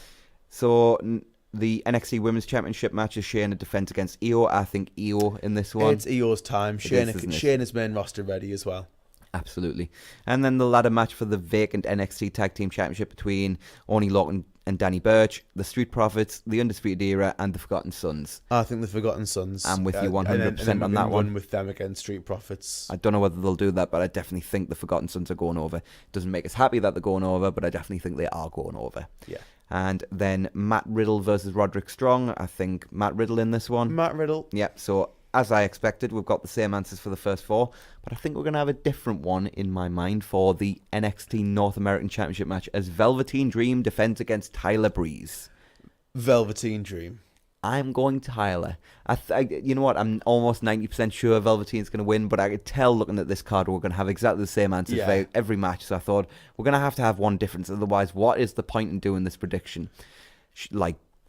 S2: So the NXT Women's Championship match is Shayna defense against Io. I think Io in this one.
S1: It's Io's time. Shayna's main roster ready as well.
S2: Absolutely. And then the ladder match for the vacant NXT Tag Team Championship between Oney Lorcan and Danny Burch, the Street Profits, the Undisputed Era, and the Forgotten Sons.
S1: I think the Forgotten Sons.
S2: I'm with you 100% on that one.
S1: With them against Street Profits.
S2: I don't know whether they'll do that, but I definitely think the Forgotten Sons are going over. It doesn't make us happy that they're going over, but I definitely think they are going over.
S1: Yeah.
S2: And then Matt Riddle versus Roderick Strong. I think Matt Riddle in this one.
S1: Matt Riddle.
S2: Yeah, so as I expected, we've got the same answers for the first 4, but I think we're going to have a different one in my mind for the NXT North American Championship match as Velveteen Dream defends against Tyler Breeze.
S1: Velveteen Dream.
S2: I'm going Tyler. You know what? I'm almost 90% sure Velveteen's going to win, but I could tell looking at this card we're going to have exactly the same answers for every match. So I thought we're going to have one difference. Otherwise, what is the point in doing this prediction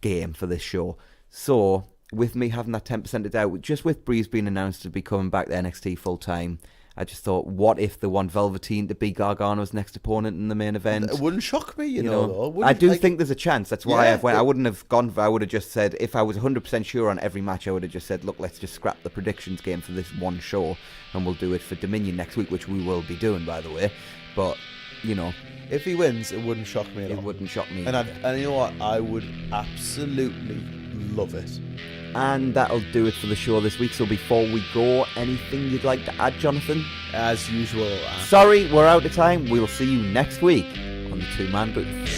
S2: game for this show? So with me having that 10% of doubt, just with Breeze being announced to be coming back to NXT full time, I just thought, what if they want Velveteen to be Gargano's next opponent in the main event?
S1: It wouldn't shock me, you know.
S2: I do think there's a chance. That's why I wouldn't have gone. I would have just said, if I was 100% sure on every match, I would have just said, look, let's just scrap the predictions game for this one show, and we'll do it for Dominion next week, which we will be doing, by the way. But, you know,
S1: if he wins, it wouldn't shock me at all.
S2: It wouldn't shock me.
S1: And you know what? I would absolutely love it.
S2: And that'll do it for the show this week. So before we go, anything you'd like to add, Jonathan?
S1: As usual.
S2: Sorry, we're out of time. We'll see you next week on the Two Man Booth.